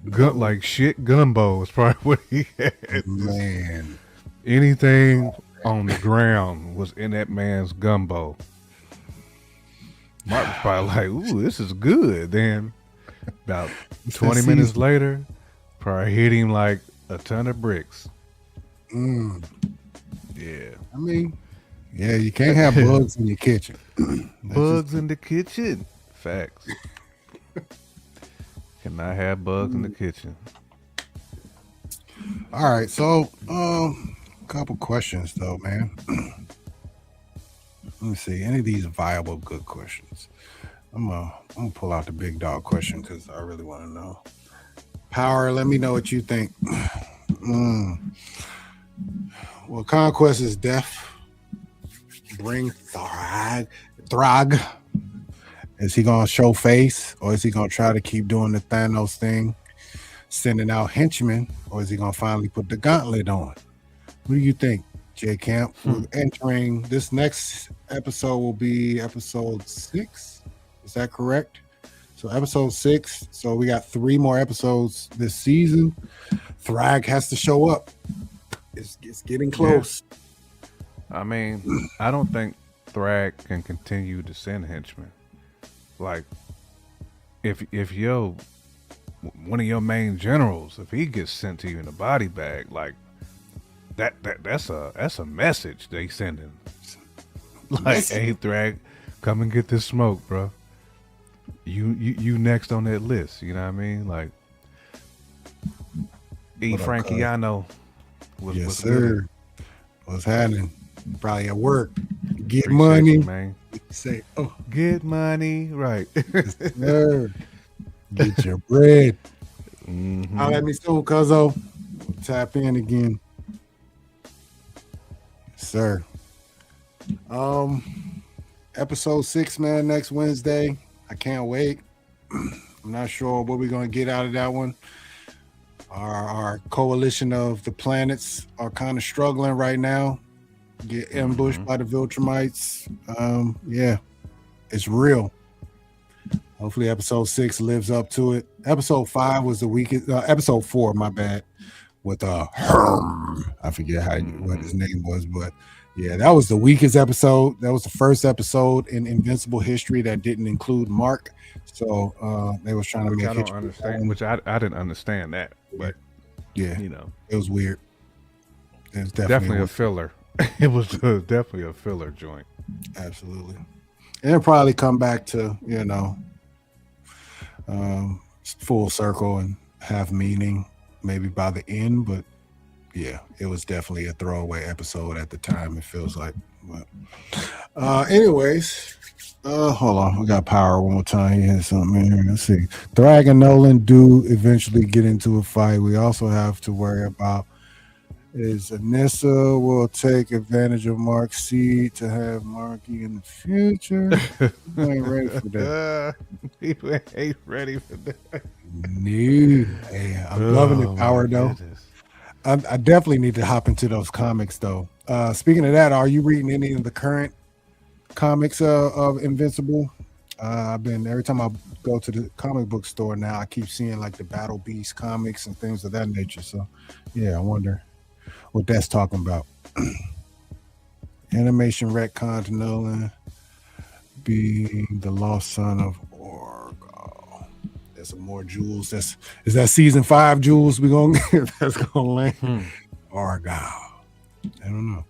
like shit gumbo is probably what he had. Man, Anything on the ground was in that man's gumbo. Mark was probably like, "Ooh, this is good." Then about 20 minutes later, probably hit him like a ton of bricks. Yeah. I mean, yeah, you can't have bugs in your kitchen. Bugs in the kitchen. Facts. Cannot have bugs in the kitchen. All right, so couple questions though, man. Let me see. Any of these viable good questions? I'm gonna pull out the big dog question because I really want to know. Power, let me know what you think. Well, Conquest is deaf. Bring Thrag. Is he gonna show face, or is he gonna try to keep doing the Thanos thing, sending out henchmen, or is he gonna finally put the gauntlet on? What do you think, J Camp? We're entering this next episode will be episode 6. Is that correct? So episode 6. So we got 3 more episodes this season. Thrag has to show up. It's getting close. I mean, I don't think Thrag can continue to send henchmen. Like, if one of your main generals, if he gets sent to you in a body bag, like that's a message they sending. Like, hey Thrag, come and get this smoke, bro. You next on that list. You know what I mean? Like, Frankiano was Yes, was sir. good. What's happening? Probably at work. Get Appreciate money. you, man. Say, oh, Get money, right? sir. Get your bread. Mhm. Holla at me soon, cuzzo. Tap in again. Yes, sir. Episode 6, man, next Wednesday. I can't wait. I'm not sure what we're gonna get out of that one. Our coalition of the planets are kind of struggling right now. Get ambushed by the Viltrumites. Yeah, it's real. Hopefully episode 6 lives up to it. Episode 5 was the weakest. Episode 4, my bad, with Herm. I forget what his name was, but yeah, that was the weakest episode. That was the first episode in Invincible history that didn't include Mark. So they was trying to make I don't understand. Which I didn't understand that, but yeah, you know, it was weird. It was definitely a filler. It was definitely a filler joint. Absolutely. And it'll probably come back to, full circle and have meaning maybe by the end, but yeah, it was definitely a throwaway episode at the time, it feels like. But anyways, hold on, we got Power one more time. He has something in here. Let's see. Thrag and Nolan do eventually get into a fight. We also have to worry about is Anissa will take advantage of Mark's seed to have Marky in the future. I ain't ready for that. He ain't ready for that. No. Hey, I'm loving it, Power, though. Goodness. I definitely need to hop into those comics, though. Speaking of that, are you reading any of the current comics of Invincible? I've been every time I go to the comic book store now, I keep seeing like the Battle Beast comics and things of that nature. So, yeah, I wonder what that's talking about. Animation retcon to Nolan being the lost son of Orgo. There's some more jewels. Is that season 5 jewels we gonna that's gonna land? Orgo. I don't know.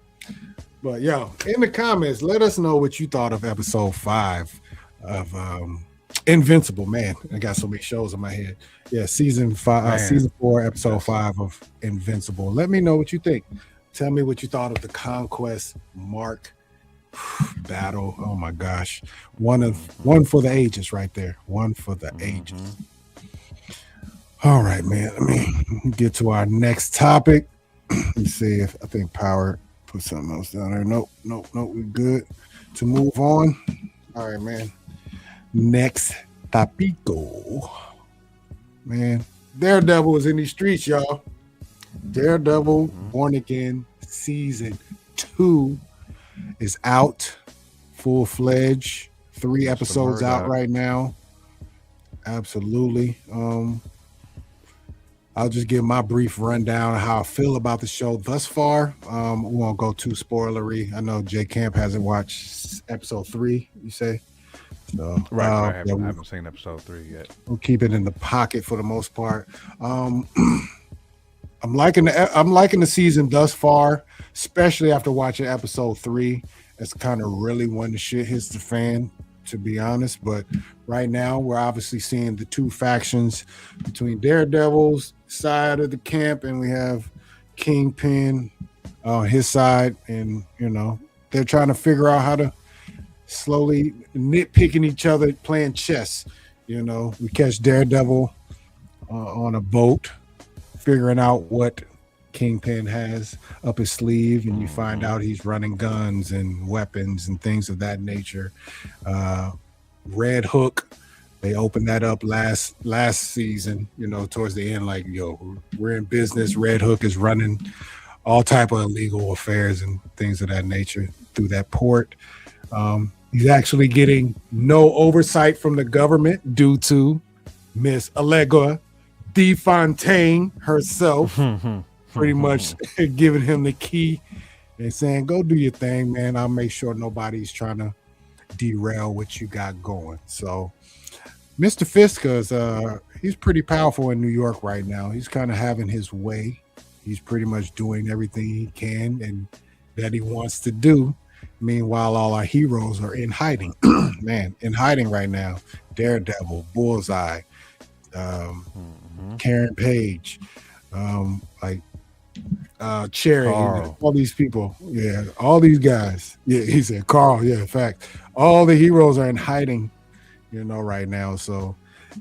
But yo, in the comments, let us know what you thought of episode 5 of Invincible. Man, I got so many shows in my head. Yeah, season 4, episode 5 of Invincible. Let me know what you think. Tell me what you thought of the Conquest Mark battle. Oh my gosh. One for the ages right there. One for the ages. All right, man. Let me get to our next topic. Let's see if I think Power put something else down there. Nope. We're good to move on. All right, man. Next topico. Man, Daredevil is in these streets, y'all. Daredevil Born Again season 2 is out, full-fledged. 3 episodes out right now. Absolutely. I'll just give my brief rundown of how I feel about the show thus far. We won't go too spoilery. I know J Camp hasn't watched episode 3, you say? So, right. I haven't seen episode 3 yet. We'll keep it in the pocket for the most part. I'm liking the season thus far, especially after watching episode 3. It's kind of really when the shit hits the fan, to be honest. But right now, we're obviously seeing the 2 factions between Daredevil's side of the camp, and we have Kingpin on his side, and they're trying to figure out how to slowly nitpicking each other, playing chess. We catch Daredevil on a boat, figuring out what Kingpin has up his sleeve, and you find out he's running guns and weapons and things of that nature. Red Hook, they opened that up last season, towards the end, like, yo, we're in business. Red Hook is running all type of illegal affairs and things of that nature through that port. He's actually getting no oversight from the government due to Miss Allegra DeFontaine herself, pretty much giving him the key and saying, go do your thing, man. I'll make sure nobody's trying to derail what you got going. So Mr. Fisk is he's pretty powerful in New York right now. He's kind of having his way. He's pretty much doing everything he can and that he wants to do. Meanwhile, all our heroes are in hiding. Man, in hiding right now. Daredevil, Bullseye, Karen Page, Cherry, Carl. all these people. Yeah, all these guys. Yeah, he said Carl. Yeah, in fact, all the heroes are in hiding, right now. So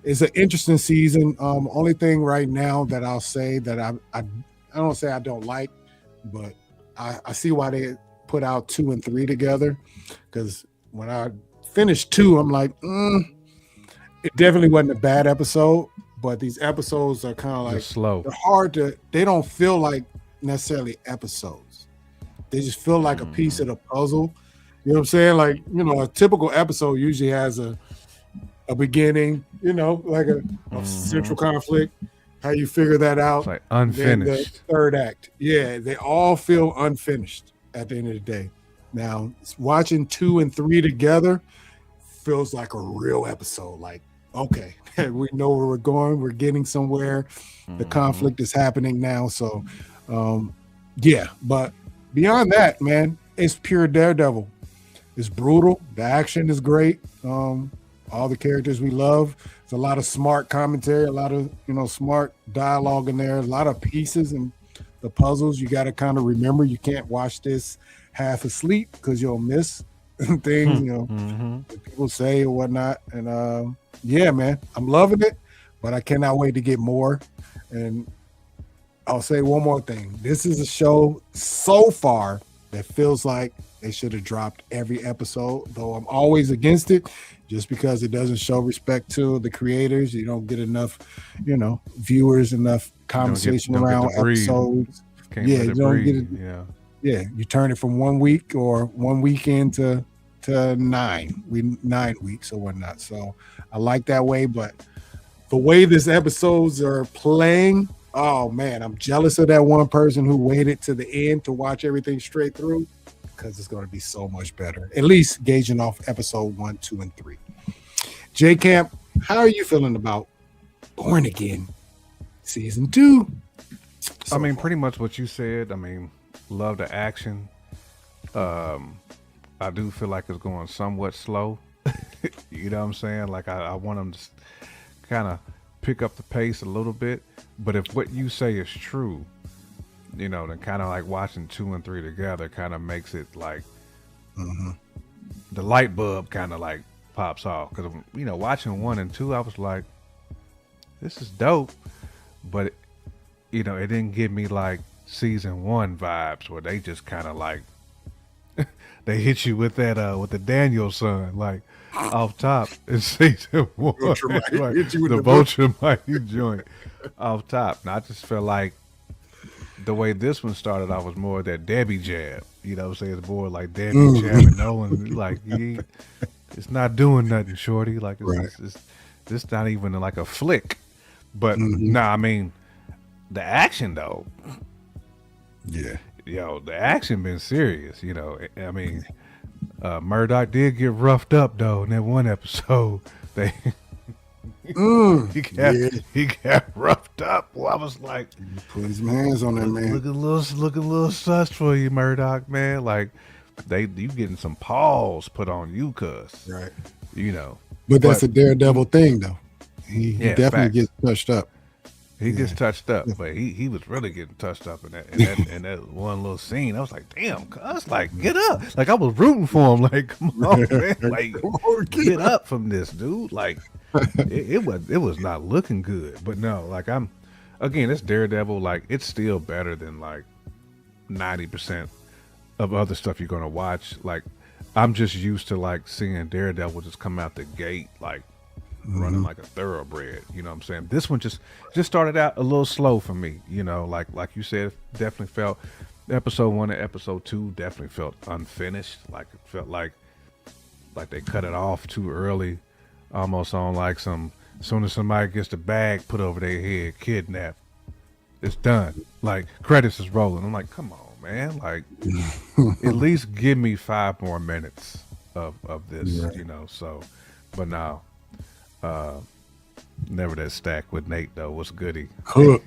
it's an interesting season. Only thing right now that I'll say that I don't say I don't like, but I see why they put out 2 and 3 together, because when I finished 2, I'm like, it definitely wasn't a bad episode, but these episodes are kind of like slow. They're hard they don't feel like necessarily episodes. They just feel like a piece of the puzzle. You know what I'm saying? Like, a typical episode usually has a beginning, like a central conflict, how you figure that out. It's like unfinished. The 3rd act. Yeah, they all feel unfinished at the end of the day. Now, watching 2 and 3 together feels like a real episode. Like, okay, we know where we're going. We're getting somewhere. The conflict is happening now. So, yeah. But beyond that, man, it's pure Daredevil. It's brutal. The action is great. All the characters we love. There's a lot of smart commentary, a lot of, smart dialogue in there, a lot of pieces and the puzzles. You got to kind of remember you can't watch this half asleep because you'll miss things, that people say or whatnot. And yeah, man, I'm loving it, but I cannot wait to get more. And I'll say one more thing. This is a show so far that feels like they should have dropped every episode, though I'm always against it just because it doesn't show respect to the creators. You don't get enough, viewers, enough conversation around episodes. You don't get it. Yeah, you turn it from 1 week or 1 weekend to to 9 weeks or whatnot. So I like that way, but the way this episodes are playing, oh man, I'm jealous of that one person who waited to the end to watch everything straight through, because it's going to be so much better, at least gauging off episode 1, 2, and 3. J Camp, how are you feeling about Born Again season 2? I mean, pretty much what you said. I mean, love the action. I do feel like it's going somewhat slow. You know what I'm saying? Like I want them to kind of pick up the pace a little bit. But if what you say is true, you know, then kind of like watching 2 and 3 together kind of makes it like the light bulb kind of like pops off. Because, you know, watching 1 and 2, I was like, this is dope. But, you know, it didn't give me like season 1 vibes where they just kind of like, they hit you with that, with the Daniel son, like off top in season 1. Like, the Vulture Mighty joint off top. And I just felt like the way this one started, I was more of that Debbie jab. You know what I'm saying? It's more like Debbie jab and Nolan. Like, it's not doing nothing, shorty. Like, it's not even like a flick. But, nah, I mean, the action, though. Yeah. Yo, the action been serious, you know. I mean, Murdock did get roughed up, though, in that one episode. He got roughed up. Well, I was like, put his hands on that man. Looking a little sus for you, Murdock, man. Like, you getting some paws put on you, cuz. Right. You know. But that's a Daredevil thing, though. He definitely gets touched up. He gets touched up, but he was really getting touched up in that one little scene. I was like, damn, cuz, like, get up. Like, I was rooting for him. Like, come on, man. Like, get up from this, dude. Like, it was not looking good. But no, like, again, it's Daredevil. Like, it's still better than like 90% of other stuff you're gonna watch. Like, I'm just used to like seeing Daredevil just come out the gate like running like a thoroughbred. You know what I'm saying? This one just started out a little slow for me. You know, like you said, definitely felt episode 1 and episode 2 definitely felt unfinished. Like, it felt like they cut it off too early, almost on like some. As soon as somebody gets the bag put over their head, kidnapped, it's done. Like, credits is rolling. I'm like, come on, man. Like, at least give me 5 more minutes of this. You know. So, but now. Never that stack with Nate though. What's goody? Cook.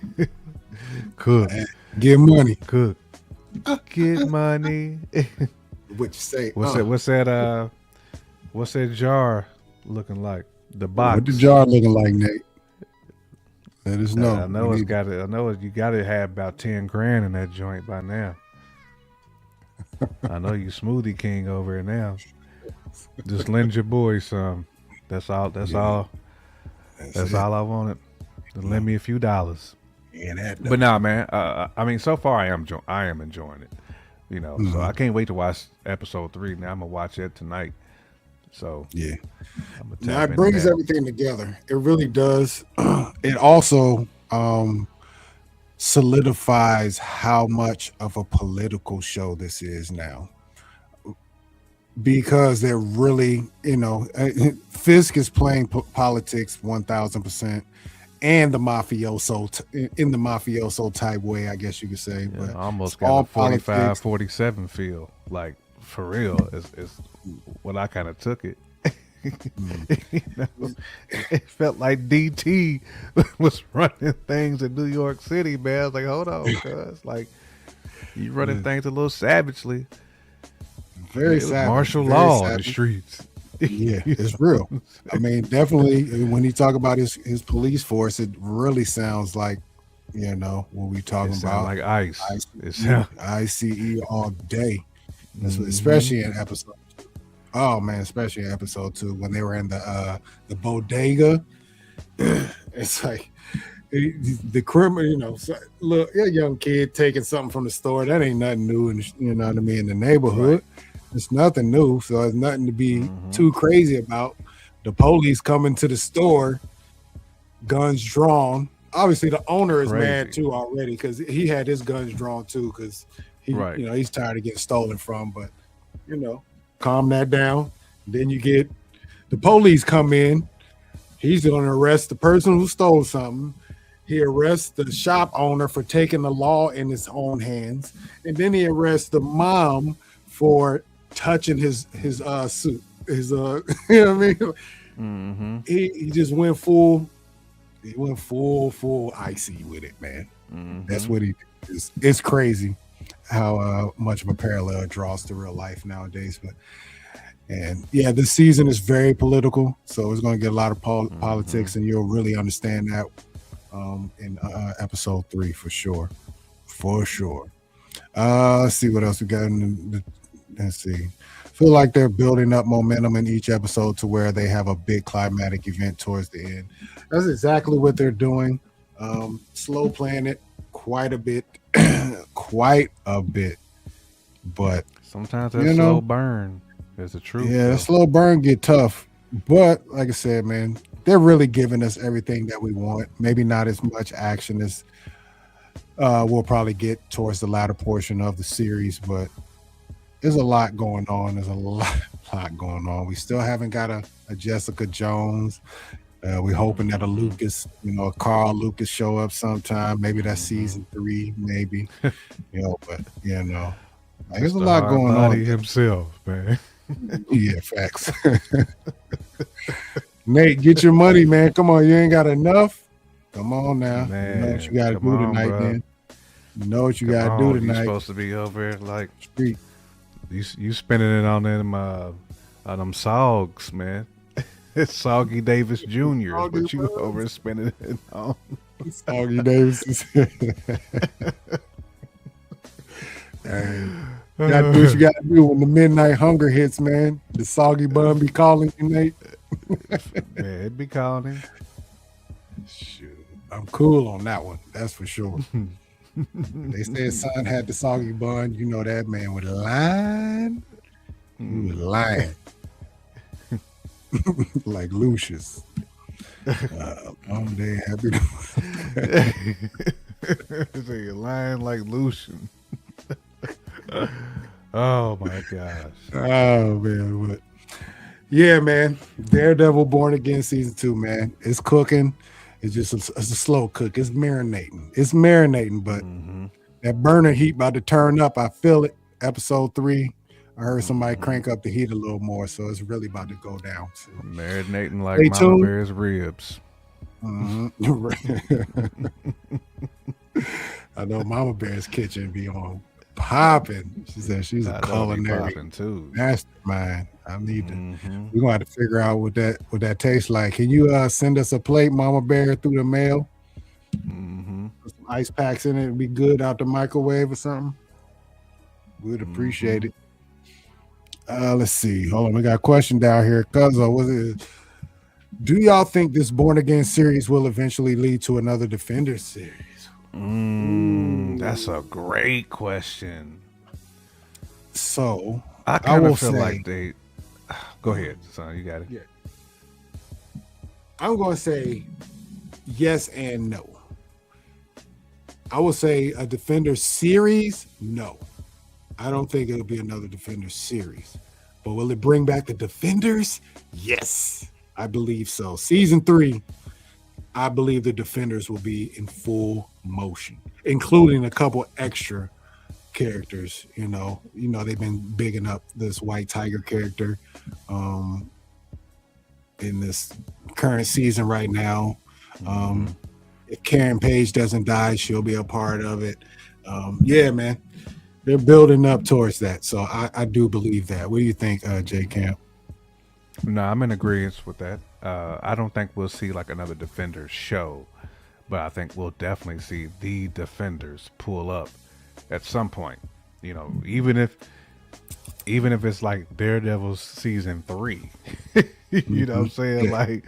Get money. Cook. Get money. What you say? What's that jar looking like? The box. What the jar looking like, Nate? Let us know. I know you gotta have about 10 grand in that joint by now. I know you smoothie king over here now. Just lend your boy some. That's all. That's all I wanted. To lend me a few dollars. But nah, man. I mean, so far I am enjoying it. You know, so I can't wait to watch episode 3. Now I'm gonna watch it tonight. So yeah, now it brings everything together. It really does. It also solidifies how much of a political show this is now. Because they're really, you know, Fisk is playing politics 1000%, and the mafioso in the mafioso type way, I guess you could say. Yeah, but almost got a 45, 47 feel. Like, for real, is what I kind of took it. You know, it felt like DT was running things in New York City, man. I was like, hold on, cuz, like, you running things a little savagely. Very savage. Martial law in the streets. Yeah, it's real. I mean, definitely when you talk about his police force, it really sounds like, you know, what we talking about. Like ICE. ICE all day. Especially in episode 2. Oh man, especially in episode 2 when they were in the bodega. It's like the criminal, you know, look, a young kid taking something from the store, that ain't nothing new, and you know what I mean, in the neighborhood. Right. It's nothing new, so it's nothing to be too crazy about. The police coming to the store, guns drawn. Obviously, the owner is mad too already because he had his guns drawn too because he, you know, he's tired of getting stolen from. But you know, calm that down. Then you get the police come in. He's going to arrest the person who stole something. He arrests the shop owner for taking the law in his own hands, and then he arrests the mom for touching his suit. His you know what I mean? Mm-hmm. He just went full. He went full icy with it, man. Mm-hmm. That's what he is. It's crazy how much of a parallel it draws to real life nowadays. But yeah, this season is very political, so it's going to get a lot of politics, and you'll really understand that in episode 3 for sure. Let's see what else we got. Let's see. Feel like they're building up momentum in each episode to where they have a big climatic event towards the end. That's exactly what they're doing. Slow playing it quite a bit, but sometimes that slow burn is the truth. Yeah, that slow burn get tough, but like I said, man, they're really giving us everything that we want. Maybe not as much action as we'll probably get towards the latter portion of the series, but there's a lot going on. There's a lot going on. We still haven't got a Jessica Jones. We're hoping that a Lucas, a Carl Lucas show up sometime. Maybe that's season 3, maybe. But there's a lot going on. Himself, man. Yeah, facts. Nate, get your money, man. Come on, you ain't got enough. Come on now. Man, you know what you got to do tonight, bro. man. You know what you got to do tonight. You're supposed to be over here like street. You spending it on them sogs, man. It's Soggy Davis Jr. But you over spending it on Soggy Davis. Hey, you gotta do what you gotta do when the midnight hunger hits, man. The soggy bun be calling you, Nate. Yeah, it be calling him. Shoot, I'm cool on that one. That's for sure. They said son had the soggy bun. You know that man was lying. He was lying. Like Lucius. Long day, happy. So you're lying like Lucian. Oh my gosh. Oh man, what? Yeah, man. Daredevil Born Again season 2, man. It's cooking. It's just it's a slow cook. It's marinating, but that burner heat about to turn up. I feel it. Episode 3. I heard somebody crank up the heat a little more, so it's really about to go down. So. Marinating like Mama Bear's ribs. I know Mama Bear's kitchen be on popping. She said she's a culinary mastermind. I need to. We're gonna have to figure out what that tastes like. Can you send us a plate, Mama Bear, through the mail? Put some ice packs in it. It'd be good out the microwave or something. We'd appreciate it. Let's see. Hold on. We got a question down here. Do y'all think this Born Again series will eventually lead to another Defenders series? That's a great question. So I kind of feel like they. Go ahead, son. You got it. Yeah. I'm going to say yes and no. I will say a Defenders series, no. I don't think it'll be another Defenders series. But will it bring back the Defenders? Yes, I believe so. Season 3, I believe the Defenders will be in full motion, including a couple extra characters. They've been bigging up this White Tiger character in this current season right now. If Karen Page doesn't die, she'll be a part of it. Yeah, man. They're building up towards that. So I do believe that. What do you think, J Camp? No, I'm in agreement with that. I don't think we'll see like another Defenders show, but I think we'll definitely see the Defenders pull up at some point. Even if it's like Daredevil's season 3, you know what I'm saying? Yeah. Like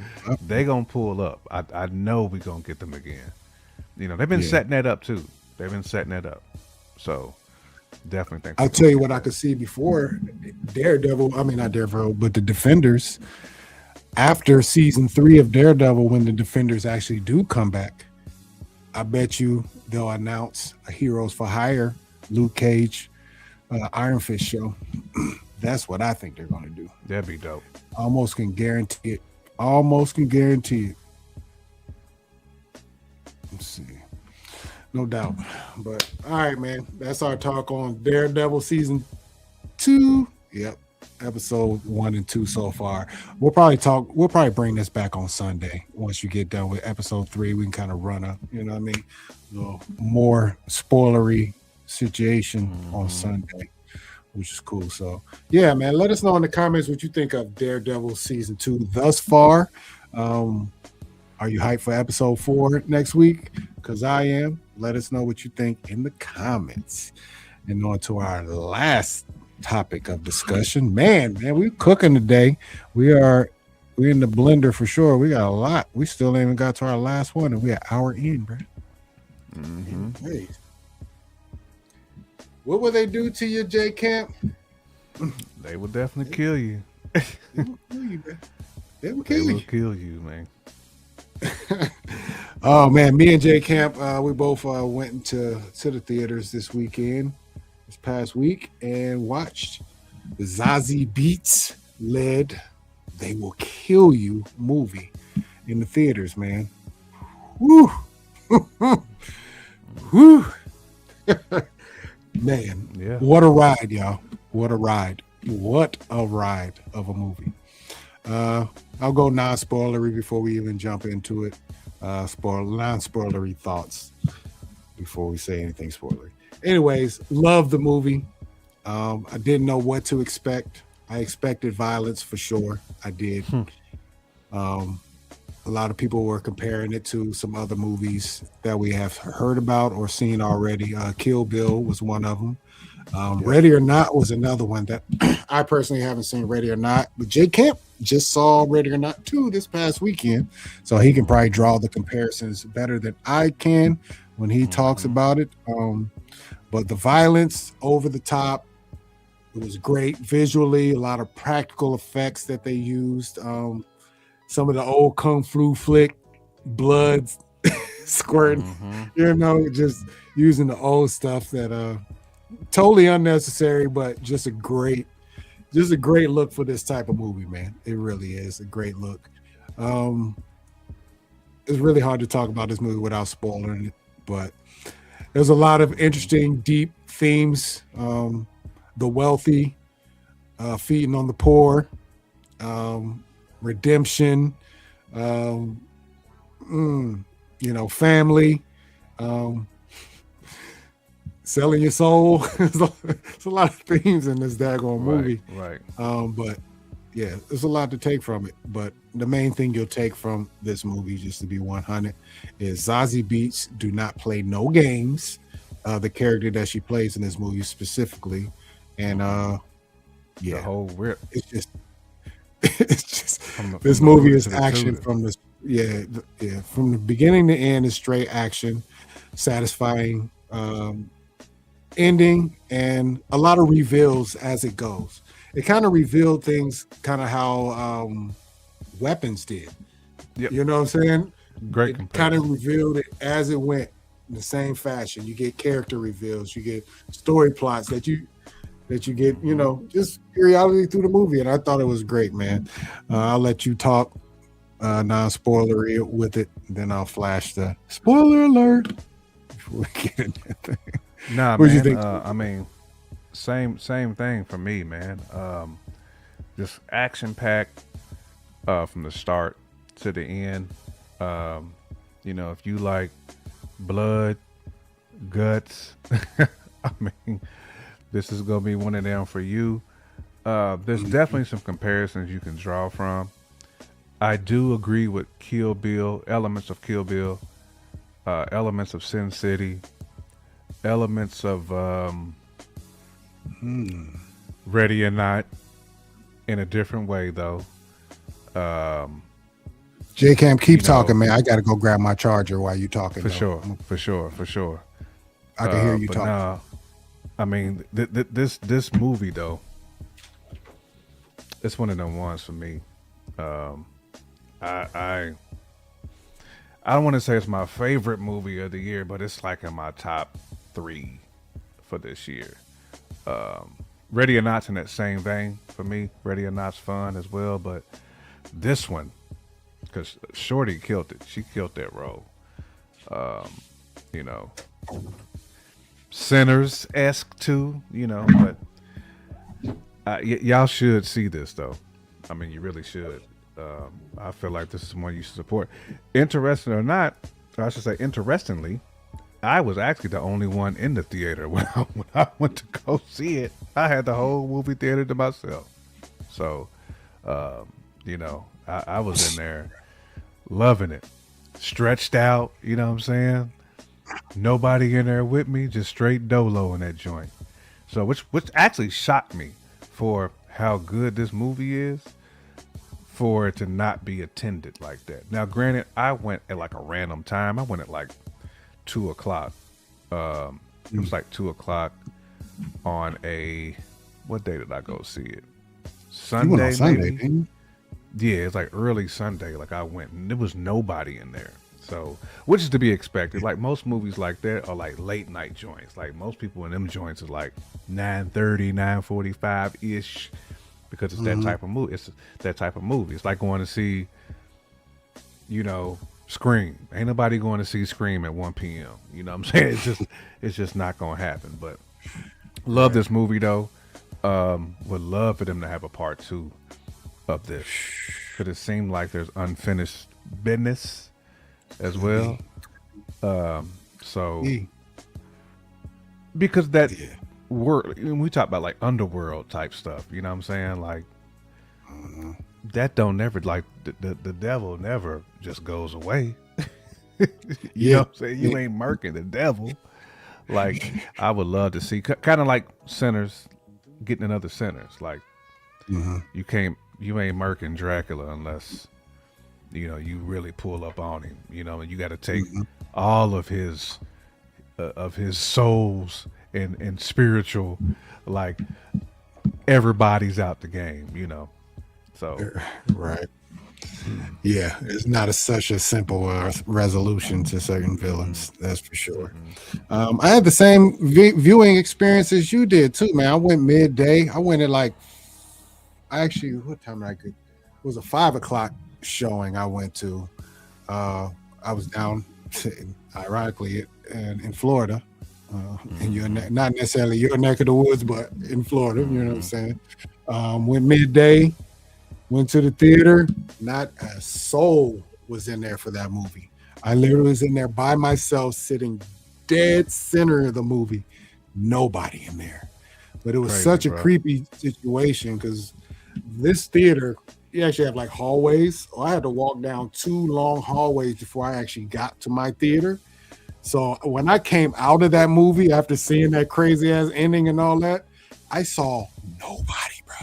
they gonna pull up. I know we gonna get them again. They've been setting that up too. So definitely think. I'll tell you what I could see before Daredevil. I mean, not Daredevil, but the Defenders. After season 3 of Daredevil, when the Defenders actually do come back, I bet you they'll announce a Heroes for Hire, Luke Cage, Iron Fist show. That's what I think they're going to do. That'd be dope. Almost can guarantee it. Almost can guarantee it. Let's see. No doubt. But all right, man. That's our talk on Daredevil season 2. Yep. Episode 1 and 2 so far. We'll probably bring this back on Sunday. Once you get done with episode 3, we can kind of run a, you know what I mean? More spoilery situation on Sunday, which is cool. So yeah, man, let us know in the comments what you think of Daredevil season 2 thus far. Are you hyped for episode 4 next week? Because I am. Let us know what you think in the comments. And on to our last topic of discussion. Man, we're cooking today. We're in the blender for sure. We got a lot. We still ain't even got to our last one, and we're an hour in, bro. Hey. What will they do to you, J Camp? They will definitely kill you. They will kill you, man. They will kill you, man. Oh man, me and J Camp, we both went to the theaters this past week, and watched the Zazie Beetz led "They Will Kill You" movie in the theaters, man. Woo, woo, man. Yeah. What a ride, y'all! What a ride! What a ride of a movie. I'll go non-spoilery before we even jump into it. Non-spoilery thoughts before we say anything spoilery. Anyways, love the movie. I didn't know what to expect. I expected violence for sure. I did. A lot of people were comparing it to some other movies that we have heard about or seen already. Kill Bill was one of them. Ready or Not was another one that I personally haven't seen. Ready or Not, but J Camp just saw Ready or Not 2 this past weekend, so he can probably draw the comparisons better than I can when he talks about it. But the violence over the top, it was great visually. A lot of practical effects that they used. Some of the old kung fu flick blood squirting, just using the old stuff that totally unnecessary, but just a great look for this type of movie, man. It really is a great look. It's really hard to talk about this movie without spoiling it, but there's a lot of interesting, deep themes. The wealthy feeding on the poor, redemption, family, selling your soul. There's a lot of themes in this daggone movie. Right. But yeah, there's a lot to take from it. But the main thing you'll take from this movie, just to be 100, is Zazie Beetz do not play no games. The character that she plays in this movie specifically, and the whole rip. It's just this movie is action from the from the beginning to end is straight action, satisfying ending, and a lot of reveals as it goes. It kind of revealed things kind of how Weapons did. Yep. You know what I'm saying? Great comparison. Kind of revealed it as it went in the same fashion. You get character reveals, you get story plots that you get, just periodically through the movie. And I thought it was great, man. I'll let you talk non-spoilery with it. Then I'll flash the spoiler alert before we get into that thing. Nah, what man. You think? I mean, same thing for me, man. Just action packed from the start to the end. If you like blood, guts, I mean, this is gonna be one of them for you. There's definitely some comparisons you can draw from. I do agree with Kill Bill, elements of Kill Bill, elements of Sin City, elements of Ready or Not, in a different way though. J Cam, keep talking, man. I gotta go grab my charger while you talking. For sure. I can hear you talking. Nah, I mean, this movie though, it's one of them ones for me. I don't want to say it's my favorite movie of the year, but it's like in my top 3 for this year. Ready or Not's in that same vein for me. Ready or Not's fun as well, but this one, because Shorty killed it. She killed that role. Um, you know, Sinners esque too. You know, but y'all should see this though. I mean, you really should. I feel like this is one you should support. Interesting or not, or I should say, interestingly, I was actually the only one in the theater when I went to go see it. I had the whole movie theater to myself. So, you know, I was in there loving it, stretched out. You know what I'm saying? Nobody in there with me, just straight dolo in that joint. So, which actually shocked me for how good this movie is, for it to not be attended like that. Now, granted, I went at like a random time. I went at like 2:00. It was like 2:00 on a, what day did I go see it? Sunday, You went on Sunday, maybe. didn't you? Yeah, it's like early Sunday. Like I went, and there was nobody in there. So, which is to be expected. Like most movies like that are like late night joints. Like most people in them joints is like 9:30, 9:45 ish, because it's that type of movie. It's that type of movie. It's like going to see, you know, Scream. Ain't nobody going to see Scream at 1 p.m. You know what I'm saying? It's just not going to happen. But love this movie though. Would love for them to have a part 2 of this, because it seemed like there's unfinished business as well. So Yeah. because that Yeah. when we talk about like underworld type stuff, you know what I'm saying? Like that don't never, like the devil never just goes away. You Yeah. know what I'm saying? You ain't murking the devil. Like I would love to see kind of like Sinners getting another Sinners. Like you ain't murking Dracula unless, you know, you really pull up on him, you know, and you got to take all of his souls and spiritual, like everybody's out the game, you know. So Right. Yeah, it's not such a simple resolution to certain villains. That's for sure. I had the same viewing experience as you did too, man. I went midday. I went at like, actually, what time did I get? It was a 5:00 showing I went to. I was down, ironically, in Florida. In your not necessarily your neck of the woods, but in Florida, you know what I'm saying? Went midday. Went to the theater. Not a soul was in there for that movie. I literally was in there by myself, sitting dead center of the movie. Nobody in there. But it was crazy, such a bro. creepy situation because this theater, you actually have like hallways. So I had to walk down 2 long hallways before I actually got to my theater. So when I came out of that movie after seeing that crazy ass ending and all that, I saw nobody, bro.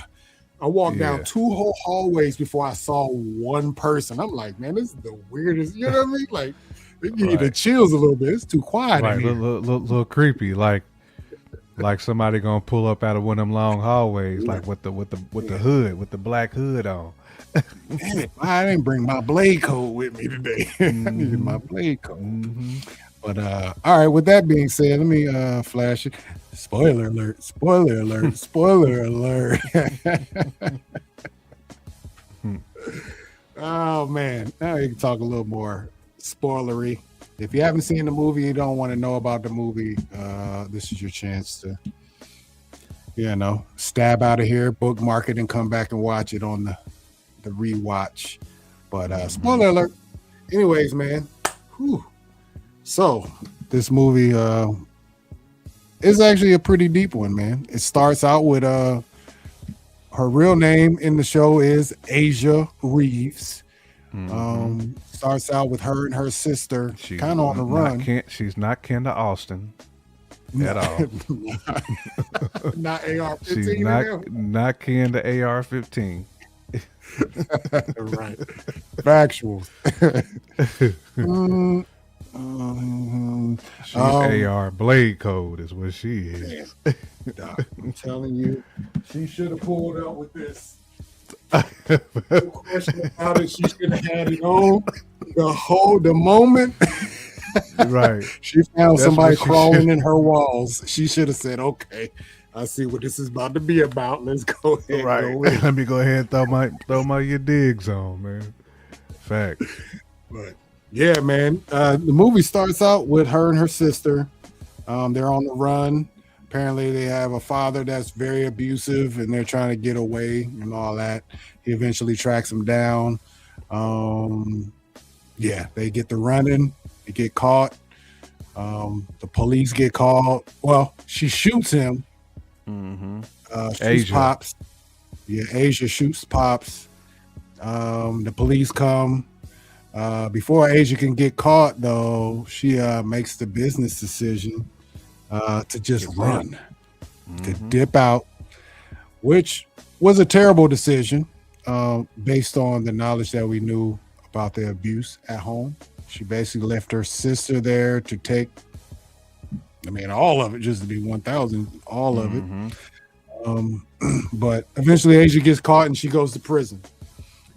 I walked down Yeah. 2 whole hallways before I saw one person. I'm like, man, this is the weirdest. You know what I mean? Like, it give you the Right. chills a little bit. It's too quiet Right, in here. little creepy, like somebody gonna pull up out of one of them long hallways, like with the hood, with the black hood on. Damn it, I didn't bring my blade code with me today. I needed my blade code. Mm-hmm. But all right, with that being said, let me flash it. Spoiler alert, spoiler alert, spoiler alert. Oh man, now you can talk a little more spoilery. If you haven't seen the movie, you don't want to know about the movie, this is your chance to, you know, stab out of here, bookmark it, and come back and watch it on the rewatch. But spoiler alert. Anyways, man. Whew. So this movie is actually a pretty deep one, man. It starts out with her real name in the show is Asia Reeves. Starts out with her and her sister She's kind of on the run. She's not kin to Austin at all. Not AR-15. She's in there? not kin to AR-15. Right. Factual. She's AR Blade Code is what she is. Doc, I'm telling you, she should have pulled up with this. No question about it. She should have had it on the moment. Right. She found That's what somebody she crawling should. in her walls. She should have said, "Okay, I see what this is about to be about. Let's go ahead and Right. go in." Let me go ahead and throw my your digs on, man. Facts. But yeah, man. The movie starts out with her and her sister. They're on the run. Apparently, they have a father that's very abusive, and they're trying to get away and all that. He eventually tracks them down. Um, yeah, they get to running. They get caught. The police get called. Well, she shoots him. Mm-hmm. Shoots Asia. Pops. Yeah, Asia shoots Pops. The police come. Before Asia can get caught, though, she makes the business decision to just run, to dip out, which was a terrible decision based on the knowledge that we knew about the abuse at home. She basically left her sister there to take, all of it, just to be 1,000, all of it. But eventually Asia gets caught and she goes to prison.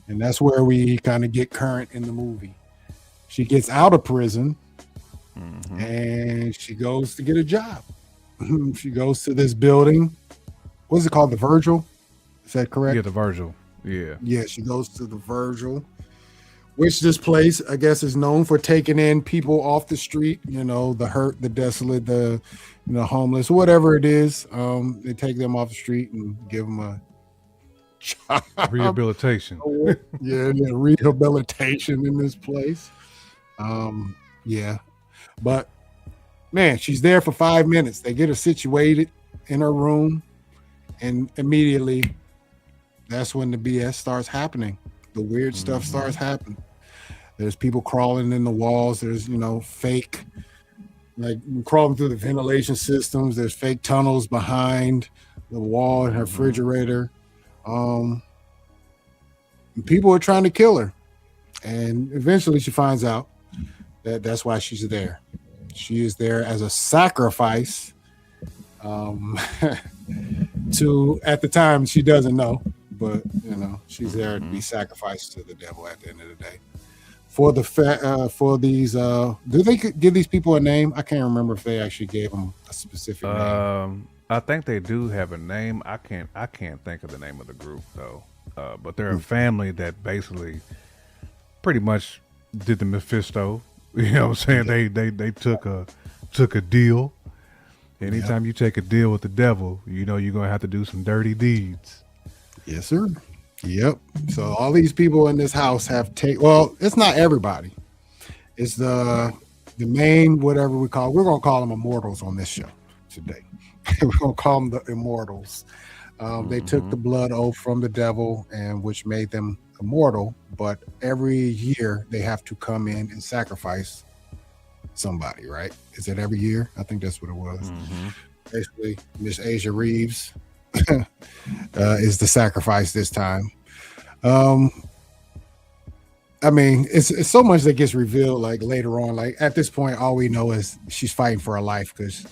And that's where we kind of get current in the movie. She gets out of prison and she goes to get a job. She goes to this building. What's it called? The Virgil? Is that correct? Yeah, the Virgil. Yeah. Yeah, she goes to the Virgil, which this place, I guess, is known for taking in people off the street, the hurt, the desolate, the homeless, whatever it is. They take them off the street and give them a job. Rehabilitation. Yeah, rehabilitation in this place. Yeah. But man, she's there for 5 minutes. They get her situated in her room, and immediately that's when the BS starts happening. The weird stuff starts happening. There's people crawling in the walls. There's, fake, like crawling through the ventilation systems. There's fake tunnels behind the wall in her refrigerator. People are trying to kill her. And eventually she finds out that that's why she's there. She is there as a sacrifice to, at the time, she doesn't know, but she's there to be sacrificed to the devil at the end of the day. For these, do they give these people a name? I can't remember if they actually gave them a specific name. I think they do have a name. I can't think of the name of the group though. But they're a family that basically pretty much did the Mephisto. You know what I'm saying? They took a deal. Anytime you take a deal with the devil, you're gonna have to do some dirty deeds. Yes, sir. Yep. So all these people in this house have well, it's not everybody. It's the main, whatever we're gonna call them immortals on this show today. We're gonna call them the immortals. They took the blood oath from the devil, and which made them immortal, but every year they have to come in and sacrifice somebody, right? Is it every year? I think that's what it was. Basically, Miss Asia Reeves is the sacrifice this time. It's so much that gets revealed like later on. Like at this point, all we know is she's fighting for her life because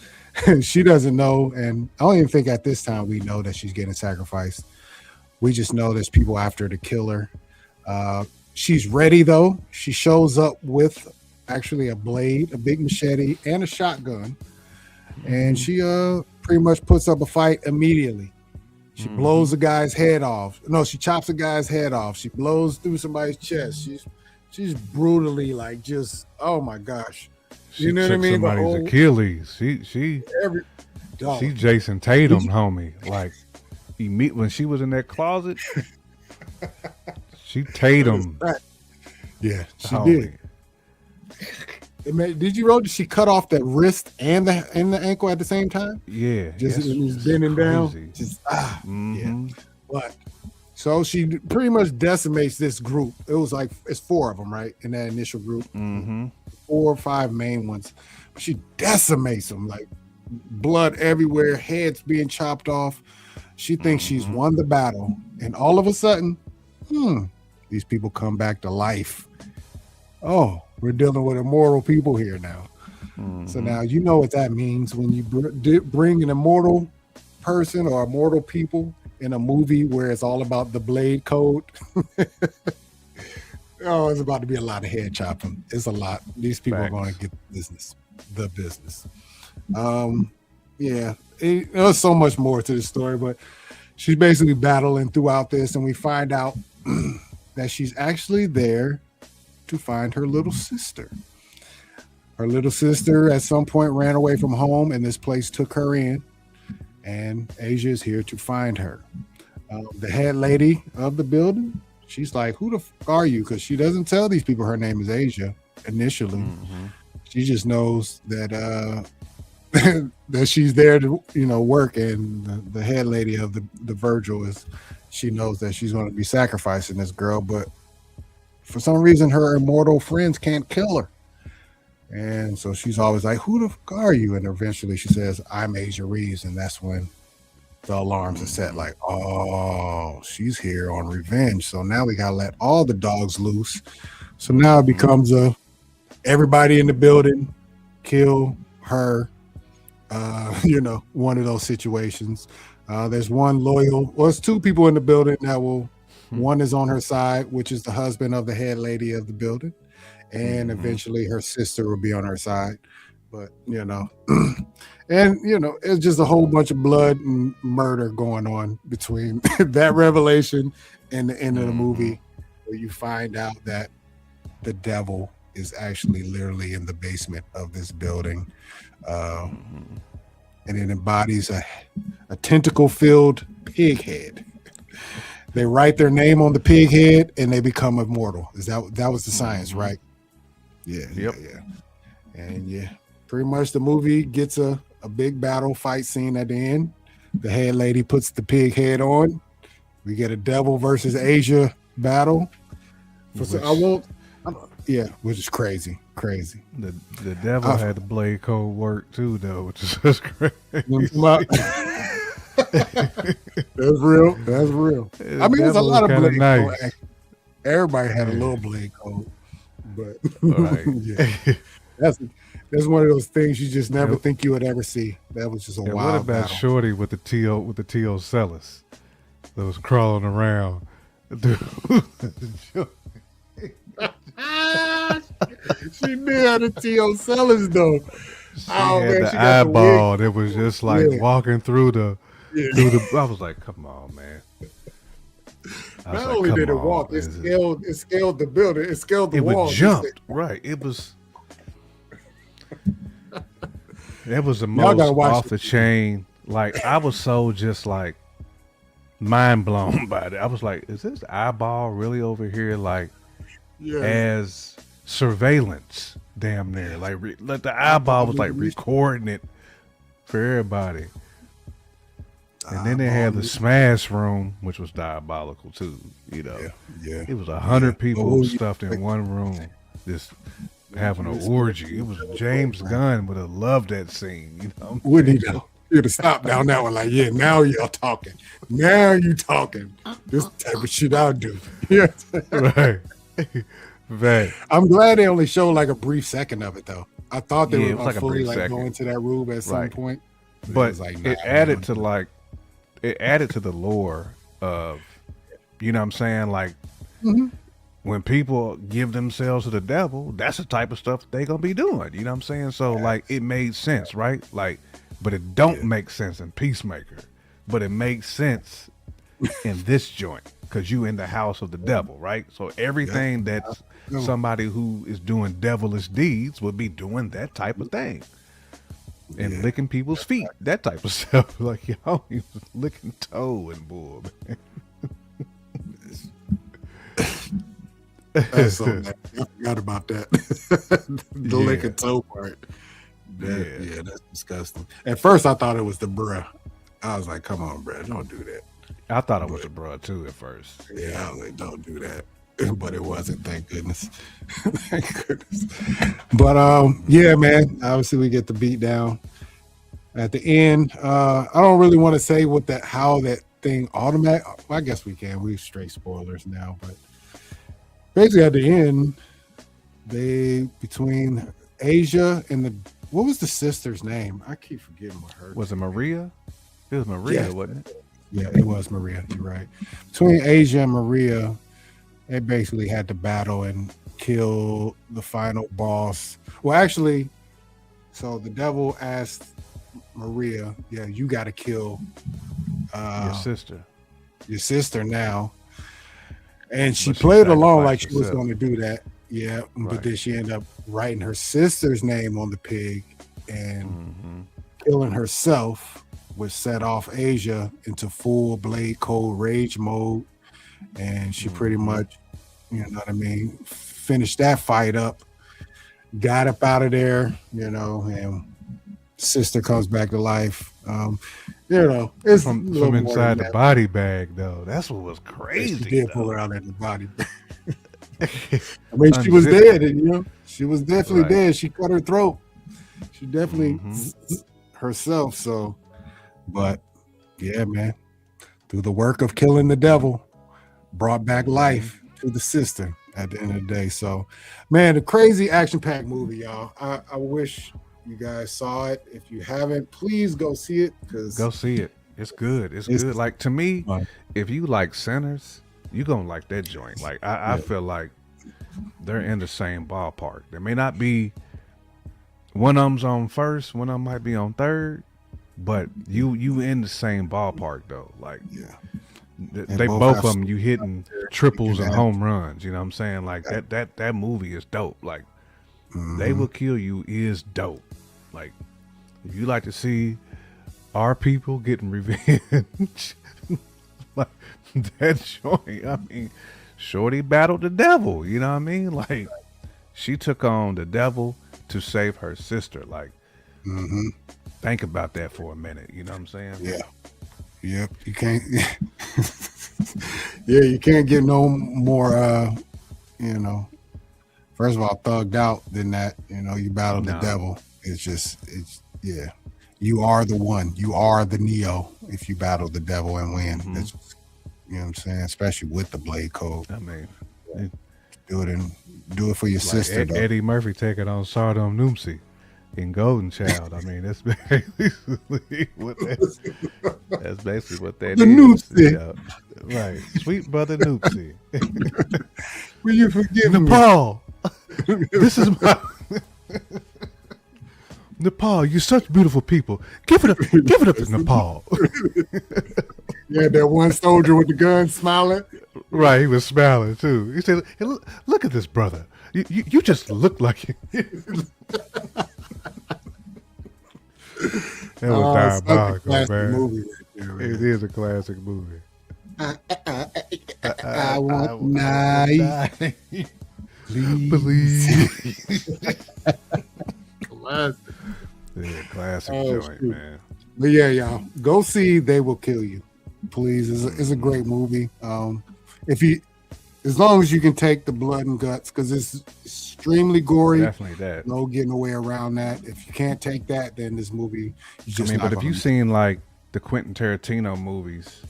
she doesn't know, and I don't even think at this time we know that she's getting sacrificed. We just know there's people after to kill her. She's ready though. She shows up with actually a blade, a big machete, and a shotgun, and she pretty much puts up a fight immediately. She blows a guy's head off. No, she chops a guy's head off. She blows through somebody's chest. She's brutally like just, oh my gosh. She took somebody's Achilles. She Jason Tatum, homie. Like when she was in that closet, she Tatum. Yeah, she did. Did you know that she cut off the wrist and the ankle at the same time? Yeah, just bending down. Just yeah. But so she pretty much decimates this group. It was like it's 4 of them, right, in that initial group. 4 or 5 main ones. But she decimates them, like blood everywhere, heads being chopped off. She thinks she's won the battle, and all of a sudden, these people come back to life. Oh, we're dealing with immortal people here now. So now you know what that means when you bring an immortal person or immortal people in a movie where it's all about the blade code. Oh, it's about to be a lot of head chopping. It's a lot. These people are going to Facts. get the business. Yeah, there's so much more to the story, but she's basically battling throughout this, and we find out that she's actually there to find her little sister. Her little sister at some point ran away from home, and this place took her in, and Asia is here to find her. The head lady of the building, she's like, "Who the fuck are you?" Because she doesn't tell these people her name is Asia initially. She just knows that that she's there to work, and the head lady of the Virgil she knows that she's going to be sacrificing this girl, but for some reason her immortal friends can't kill her. And so she's always like, "Who the fuck are you?" And eventually she says, "I'm Asia Reeves," and that's when the alarms are set. Like, oh, she's here on revenge. So now we gotta let all the dogs loose. So now it becomes everybody in the building kill her. One of those situations. There's one loyal. Well, it's two people in the building that will. One is on her side, which is the husband of the head lady of the building. And eventually her sister will be on her side, but and it's just a whole bunch of blood and murder going on between that revelation and the end of the movie, where you find out that the devil is actually literally in the basement of this building, and it embodies a tentacle-filled pig head. They write their name on the pig head and they become immortal. That was the science, right? Yeah. Yep. Yeah. And pretty much the movie gets a big battle fight scene at the end. The head lady puts the pig head on. We get a devil versus Asia battle. Which is crazy. The devil had the blade code work too, though, which is just crazy. That's real. I mean, there's a lot of blade code. Everybody had a little blade code. But that's one of those things you just never think you would ever see. That was just a wild what about battle. Shorty with the T.O. Sellers that was crawling around? She did have the T.O. Sellers though. She had the eyeball that was just like walking through the. I was like, come on, man. Not only did it walk, it scaled the building. It scaled the wall. It jumped, right. It was the most off the chain. Like, I was so just like mind blown by it. I was like, is this eyeball really over here like as surveillance damn near? Like the eyeball was like recording it for everybody. And then they had the smash room, which was diabolical too. It was 100 people stuffed in one room, just having an orgy. It was James Gunn would have loved that scene. Wouldn't he? You'd have stopped down that one. Like, now y'all talking. Now you talking. This type of shit I'll do. Yeah, right. Right. I'm glad they only showed like a brief second of it though. I thought they were like fully like going to that room at some point. But it added to the lore of, you know what I'm saying? Like, when people give themselves to the devil, that's the type of stuff they gonna be doing. You know what I'm saying? So like, it made sense, right? Like, but it don't make sense in Peacemaker, but it makes sense in this joint because you in the house of the devil, right? So everything that's somebody who is doing devilish deeds would be doing that type of thing. And licking people's feet, that type of stuff. Like, he was licking toe and bull, man. I forgot about that. The licking toe part. That's disgusting. At first, I thought it was the bruh. I was like, come on, bruh, don't do that. I thought it was the bruh, too, at first. Yeah, I was like, don't do that. But it wasn't, thank goodness. Thank goodness. But man, obviously we get the beat down at the end. I don't really want to say how that thing automatic. Well, I guess we can. We straight spoilers now, but basically at the end, between Asia and what was the sister's name? I keep forgetting what her. Was it Maria? It was Maria, wasn't it? Yeah, it was Maria. You're right. Between Asia and Maria, they basically had to battle and kill the final boss. Well, actually, so the devil asked Maria, "Yeah, you got to kill Your uh, sister. your sister now." And she But she played along like sacrificed she was herself. going to do that. Yeah, but Right. then she ended up writing her sister's name on the pig and Mm-hmm. killing herself, which set off Asia into full Blade Code rage mode. And she pretty Mm-hmm. much, you know what I mean, finished that fight up, got up out of there, and sister comes back to life. It's a little From more than inside the that. body bag though. That's what was Yeah, she crazy did pull though. her out in the body. I mean, she was Unzipped dead, it. and she was definitely Right. dead. She cut her throat. She definitely Mm-hmm. herself. So, but yeah, man, through the work of killing the devil, brought back Mm-hmm. life to the sister at the end of the day. So, man, a crazy action-packed movie, y'all. I wish you guys saw it. If you haven't, please go see it because Go see it. It's good. It's it's good. Like to me, fun. if you like Sinners, you gonna like that joint. Like I Yeah. feel like they're in the same ballpark. There may not be one of them's on first, one of them might be on third, but you in the same ballpark though. Like Yeah, and they both both have of some them you hitting there you triples can and have. home runs. You know what I'm saying? Like that movie is dope. Like They Mhm. Will Kill You is dope. Like if you like to see our people getting revenge, like that joint. I mean, Shorty battled the devil. You know what I mean? Like she took on the devil to save her sister. Like Mhm. think about that for a minute. You know what I'm saying? Yeah. Yep. You can't. Yeah, you can't get no more. You know, first of all, thugged out than that. You battle the No. devil. It's yeah. You are the one. You are the Neo if you battle the devil and win. Hmm. That's what I'm saying. Especially with the blade code, I mean, do it and do it for your it's like sister though. Eddie Murphy taking on Sardom Noomsy in Golden Child. I mean, that's basically what that's basically what that The is. Noopsy. Right. Sweet brother Noopsy. Will you forgive me? Nepal. This is my Nepal. You're such beautiful people. Give it up. Give it up to Nepal. Yeah, that one soldier with the gun smiling. Right. He was smiling too. He said, hey, look at this brother. You just look like you. That was Oh, such a diabolical, classic man. movie right there, man. It is a classic movie. I want will knife, die. please. Believe. Classic. Yeah, classic Oh, joint, shoot. man. But yeah, y'all, go see They Will Kill You. Please, it's a great movie. If you, as long as you can take the blood and guts, because it's extremely gory. Definitely that. No getting away around that. If you can't take that, then this movie is I just mean, not but if gonna you've seen like the Quentin Tarantino movies,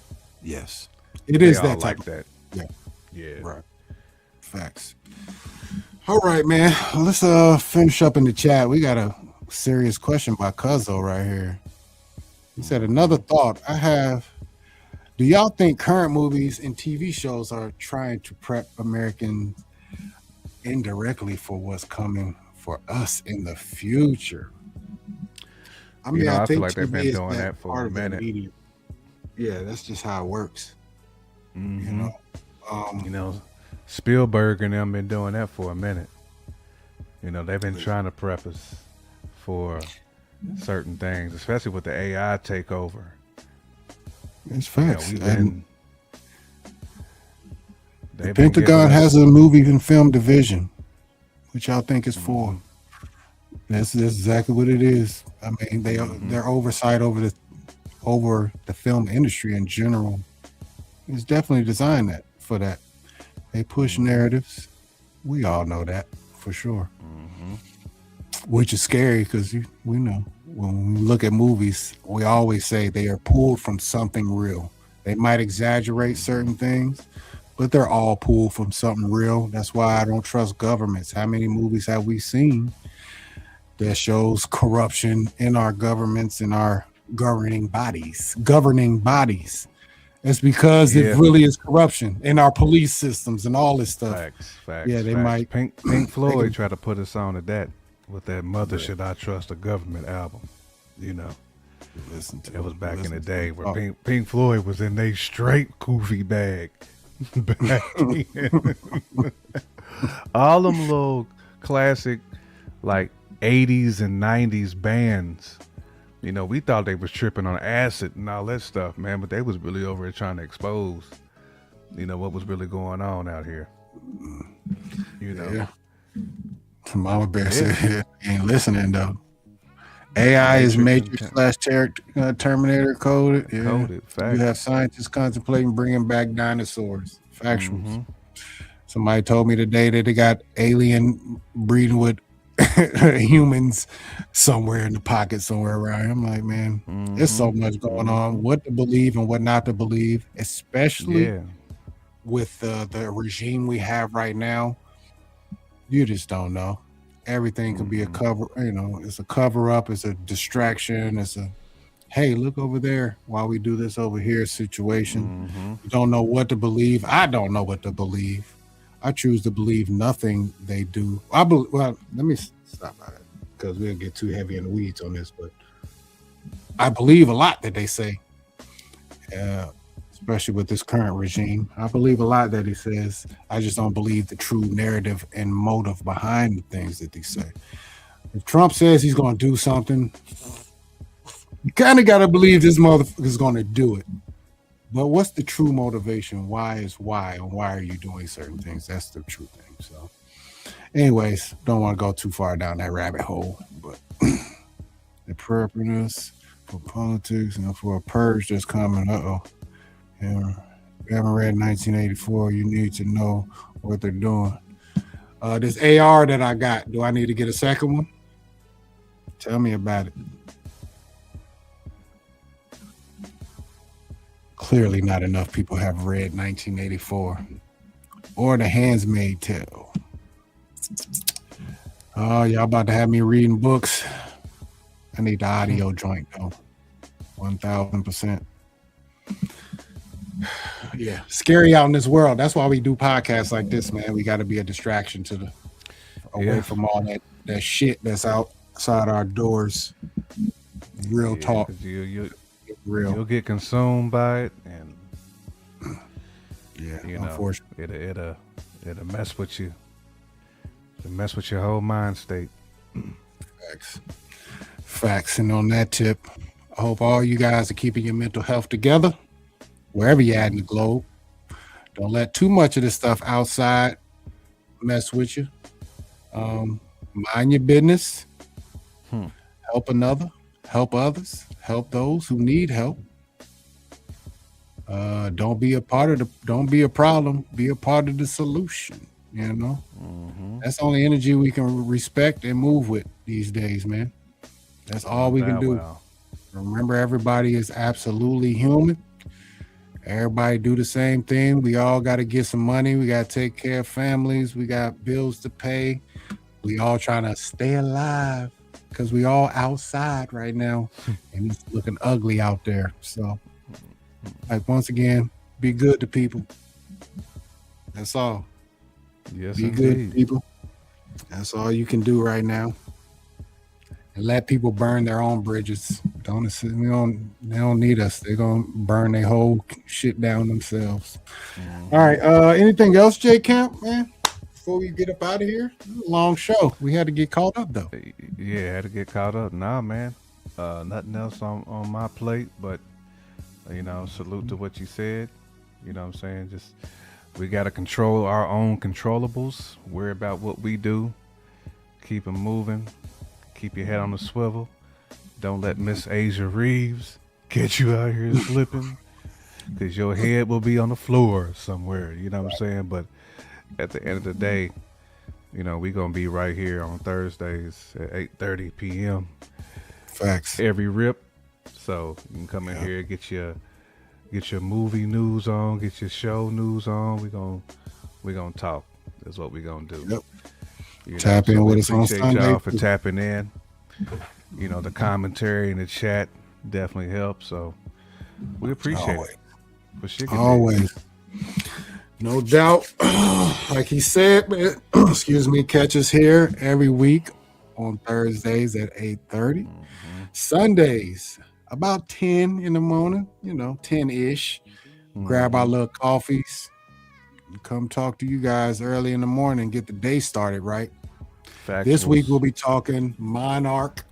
yes, it they is all that type. like that. Yeah. Yeah. Right. Facts. All right, man. Let's finish up in the chat. We got a serious question by Cuzzo right here. He said, another thought I have. Do y'all think current movies and TV shows are trying to prep Americans indirectly for what's coming for us in the future? I mean, I I feel think like they've TV been is doing that that for part a of the minute. medium. Yeah, that's just how it works. You Mm-hmm. know, Spielberg and them been doing that for a minute. They've been trying to prep us for certain things, especially with the AI takeover. it's facts. We've And been the they've been giving Pentagon us. has a movie and film division, which y'all think is for. Mhm. That's exactly what it is. I mean, Mhm. their oversight over the film industry in general is definitely designed for that. They push narratives. We all know that for sure, Mhm. which is scary because we know when we look at movies, we always say they are pulled from something real. They might exaggerate certain things, but they're all pulled from something real. That's why I don't trust governments. How many movies have we seen that shows corruption in our governments and our governing bodies? It's because it Yeah, really is corruption in our police systems and all this stuff. Yeah, they facts. might. Pink They Floyd can, tried to put us on to that with that "Mother yeah, Should I Trust the Government" album. You know, listen to it was it. back in the Listen to day it. where Oh. Pink Floyd was in a straight goofy bag back then. All them little classic like 80s and 90s bands. You know, we thought they was tripping on acid and all that stuff, man, but they was really over here trying to expose, what was really going on out here. You know. Yeah. Mama Bear Yeah. said he ain't listening though. AI is Matrix Matrix and slash Terminator coded. Yeah. coded. You have Facts. scientists contemplating bringing back dinosaurs. Factuals. Mm-hmm. Somebody told me today that they got alien breeding with humans somewhere in the pocket somewhere around here. I'm like, man, there's so Mm-hmm. much going on. Mm-hmm. What to believe and what not to believe, especially Yeah. with the regime we have right now. You just don't know. Everything could be a Mm-hmm. cover. It's a cover up. It's a distraction. It's a hey, look over there while we do this over here situation. Mm-hmm. You don't know what to believe. I don't know what to believe. I choose to believe nothing they do. Well, let me stop that because we'll get too heavy in the weeds on this. But I believe a lot that they say, especially with this current regime. I believe a lot that he says. I just don't believe the true narrative and motive behind the things that they say. If Trump says he's going to do something, you kind of got to believe this motherfucker is going to do it. But what's the true motivation? Why is why, and why are you doing certain things? That's the true thing. So, anyways, don't want to go too far down that rabbit hole. But the preparedness for politics and for a purge that's coming. Yeah, if you haven't read 1984, you need to know what they're doing. This AR that I got, do I need to get a second one? Tell me about it. Clearly, not enough people have read 1984 or The Handmaid's Tale. Oh, y'all about to have me reading books. I need the audio joint though. 1000%. Yeah, scary out in this world. That's why we do podcasts like this, man. We got to be a distraction to away from all that shit that's outside our doors. Real talk. 'Cause you'll Real. get consumed by it, and Yeah, you know unfortunately. it'll mess with you. It'll mess with your whole mind state. Facts. And on that tip, I hope all you guys are keeping your mental health together wherever you're at in the globe. Don't let too much of this stuff outside mess with you. Mind your business. Help another. Help others. Help those who need help. Don't be a problem. Be a part of the solution. That's the only energy we can respect and move with these days, man. That's all we can do. Wow. Remember, everybody is absolutely human. Everybody do the same thing. We all got to get some money. We got to take care of families. We got bills to pay. We all trying to stay alive because we all outside right now and it's looking ugly out there. So, like, once again, be good to people. That's all. Yes, Be good to indeed. people. That's all you can do right now. And let people burn their own bridges. They don't need us. They're gonna burn their whole shit down themselves. All right. Anything else, J Camp, man? Before we get up out of here, long show. We had to get caught up though. Yeah, had to get caught up. Nah, man. Nothing else on my plate, but salute to what you said. You know what I'm saying? Just we gotta control our own controllables. Worry about what we do. Keep them moving. Keep your head on the swivel. Don't let Miss Asia Reeves get you out here slipping, because your head will be on the floor somewhere. You know what I'm saying? But at the end of the day, we gonna be right here on Thursdays at 8:30 p.m. Facts. every rip. So you can come in here, get your movie news on, get your show news on. We gonna talk. That's what we gonna do. Yep. Tap in with us on appreciate Sunday. y'all for tapping in. The commentary in the chat definitely helps. So we appreciate Always. it. for chicken. Always. No doubt. Like he said, man, excuse me, catch us here every week on Thursdays at 8:30. Sundays, about 10 in the morning, 10-ish. Grab our little coffees. Come talk to you guys early in the morning, get the day started right. Factuals. This week we'll be talking Monarch.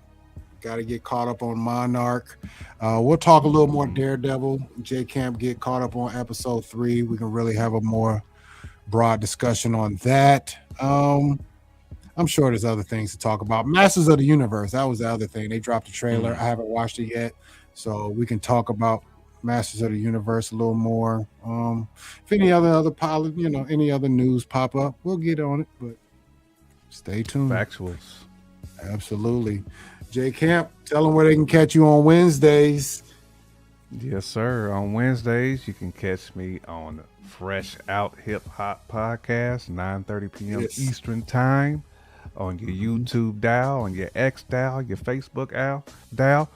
Got to get caught up on Monarch. We'll talk a little more Daredevil. J Camp get caught up on episode 3. We can really have a more broad discussion on that. I'm sure there's other things to talk about. Masters of the Universe, that was the other thing. They dropped a trailer. I haven't watched it yet, so we can talk about Masters of the Universe a little more. If any other pilot, any other news pop up, we'll get on it. But stay tuned. Factuals. Absolutely. J Camp, tell them where they can catch you on Wednesdays. Yes, sir. On Wednesdays, you can catch me on Fresh Out Hip Hop Podcast, 9:30 p.m. Eastern Time, on your YouTube dial, on your X dial, your Facebook dial.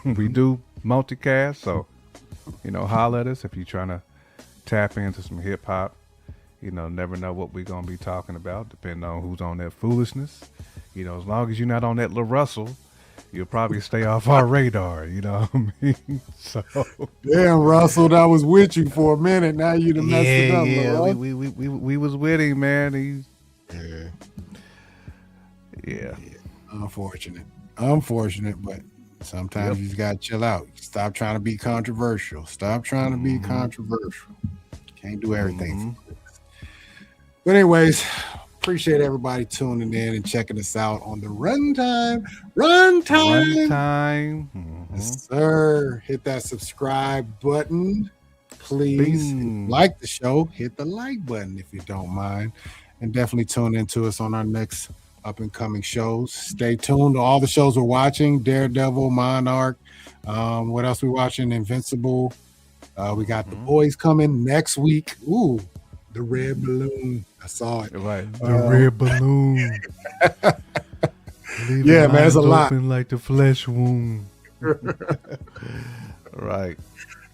We do multicast, so holler at us if you're trying to tap into some hip hop. Never know what we're gonna be talking about, depending on who's on that foolishness. As long as you're not on that Lil Russell, you'll probably stay off our radar. You know what I mean? So damn, Russell, I was with you for a minute. Now you done messed it up. Yeah, we was with him, man. Yeah. Unfortunate, but sometimes you just gotta chill out. Stop trying to be controversial. Can't do everything. But anyways, appreciate everybody tuning in and checking us out on the Runtime. Yes, sir. Hit that subscribe button, please. Like the show, hit the like button if you don't mind, and definitely tune into us on our next up and coming shows. Stay tuned to all the shows we're watching: Daredevil, Monarch. What else we watching? Invincible. We got The Boys coming next week. Ooh, the red balloon. I saw it. Right, the red balloon. Yeah, man, it's a lot. Like the flesh wound. Right.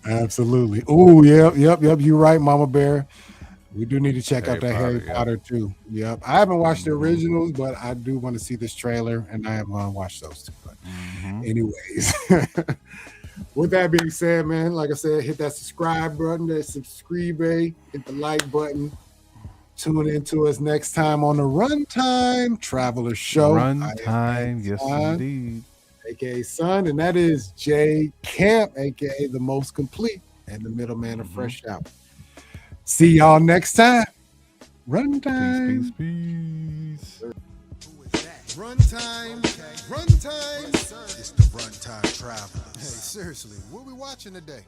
Absolutely. Ooh, yep. You're right, Mama Bear. We do need to check out that Harry Potter too. Yep. I haven't watched the originals, but I do want to see this trailer, and I am going to watch those too. But anyways, with that being said, man, like I said, hit that subscribe button, hit the like button. Tune in to us next time on the Runtime Travelers show. Runtime, yes indeed. AKA Son, and that is J Camp, AKA the most complete and the middleman of Fresh Out. See y'all next time. Runtime. Peace. Runtime. It's the Runtime Travelers. Hey, seriously, what are we watching today?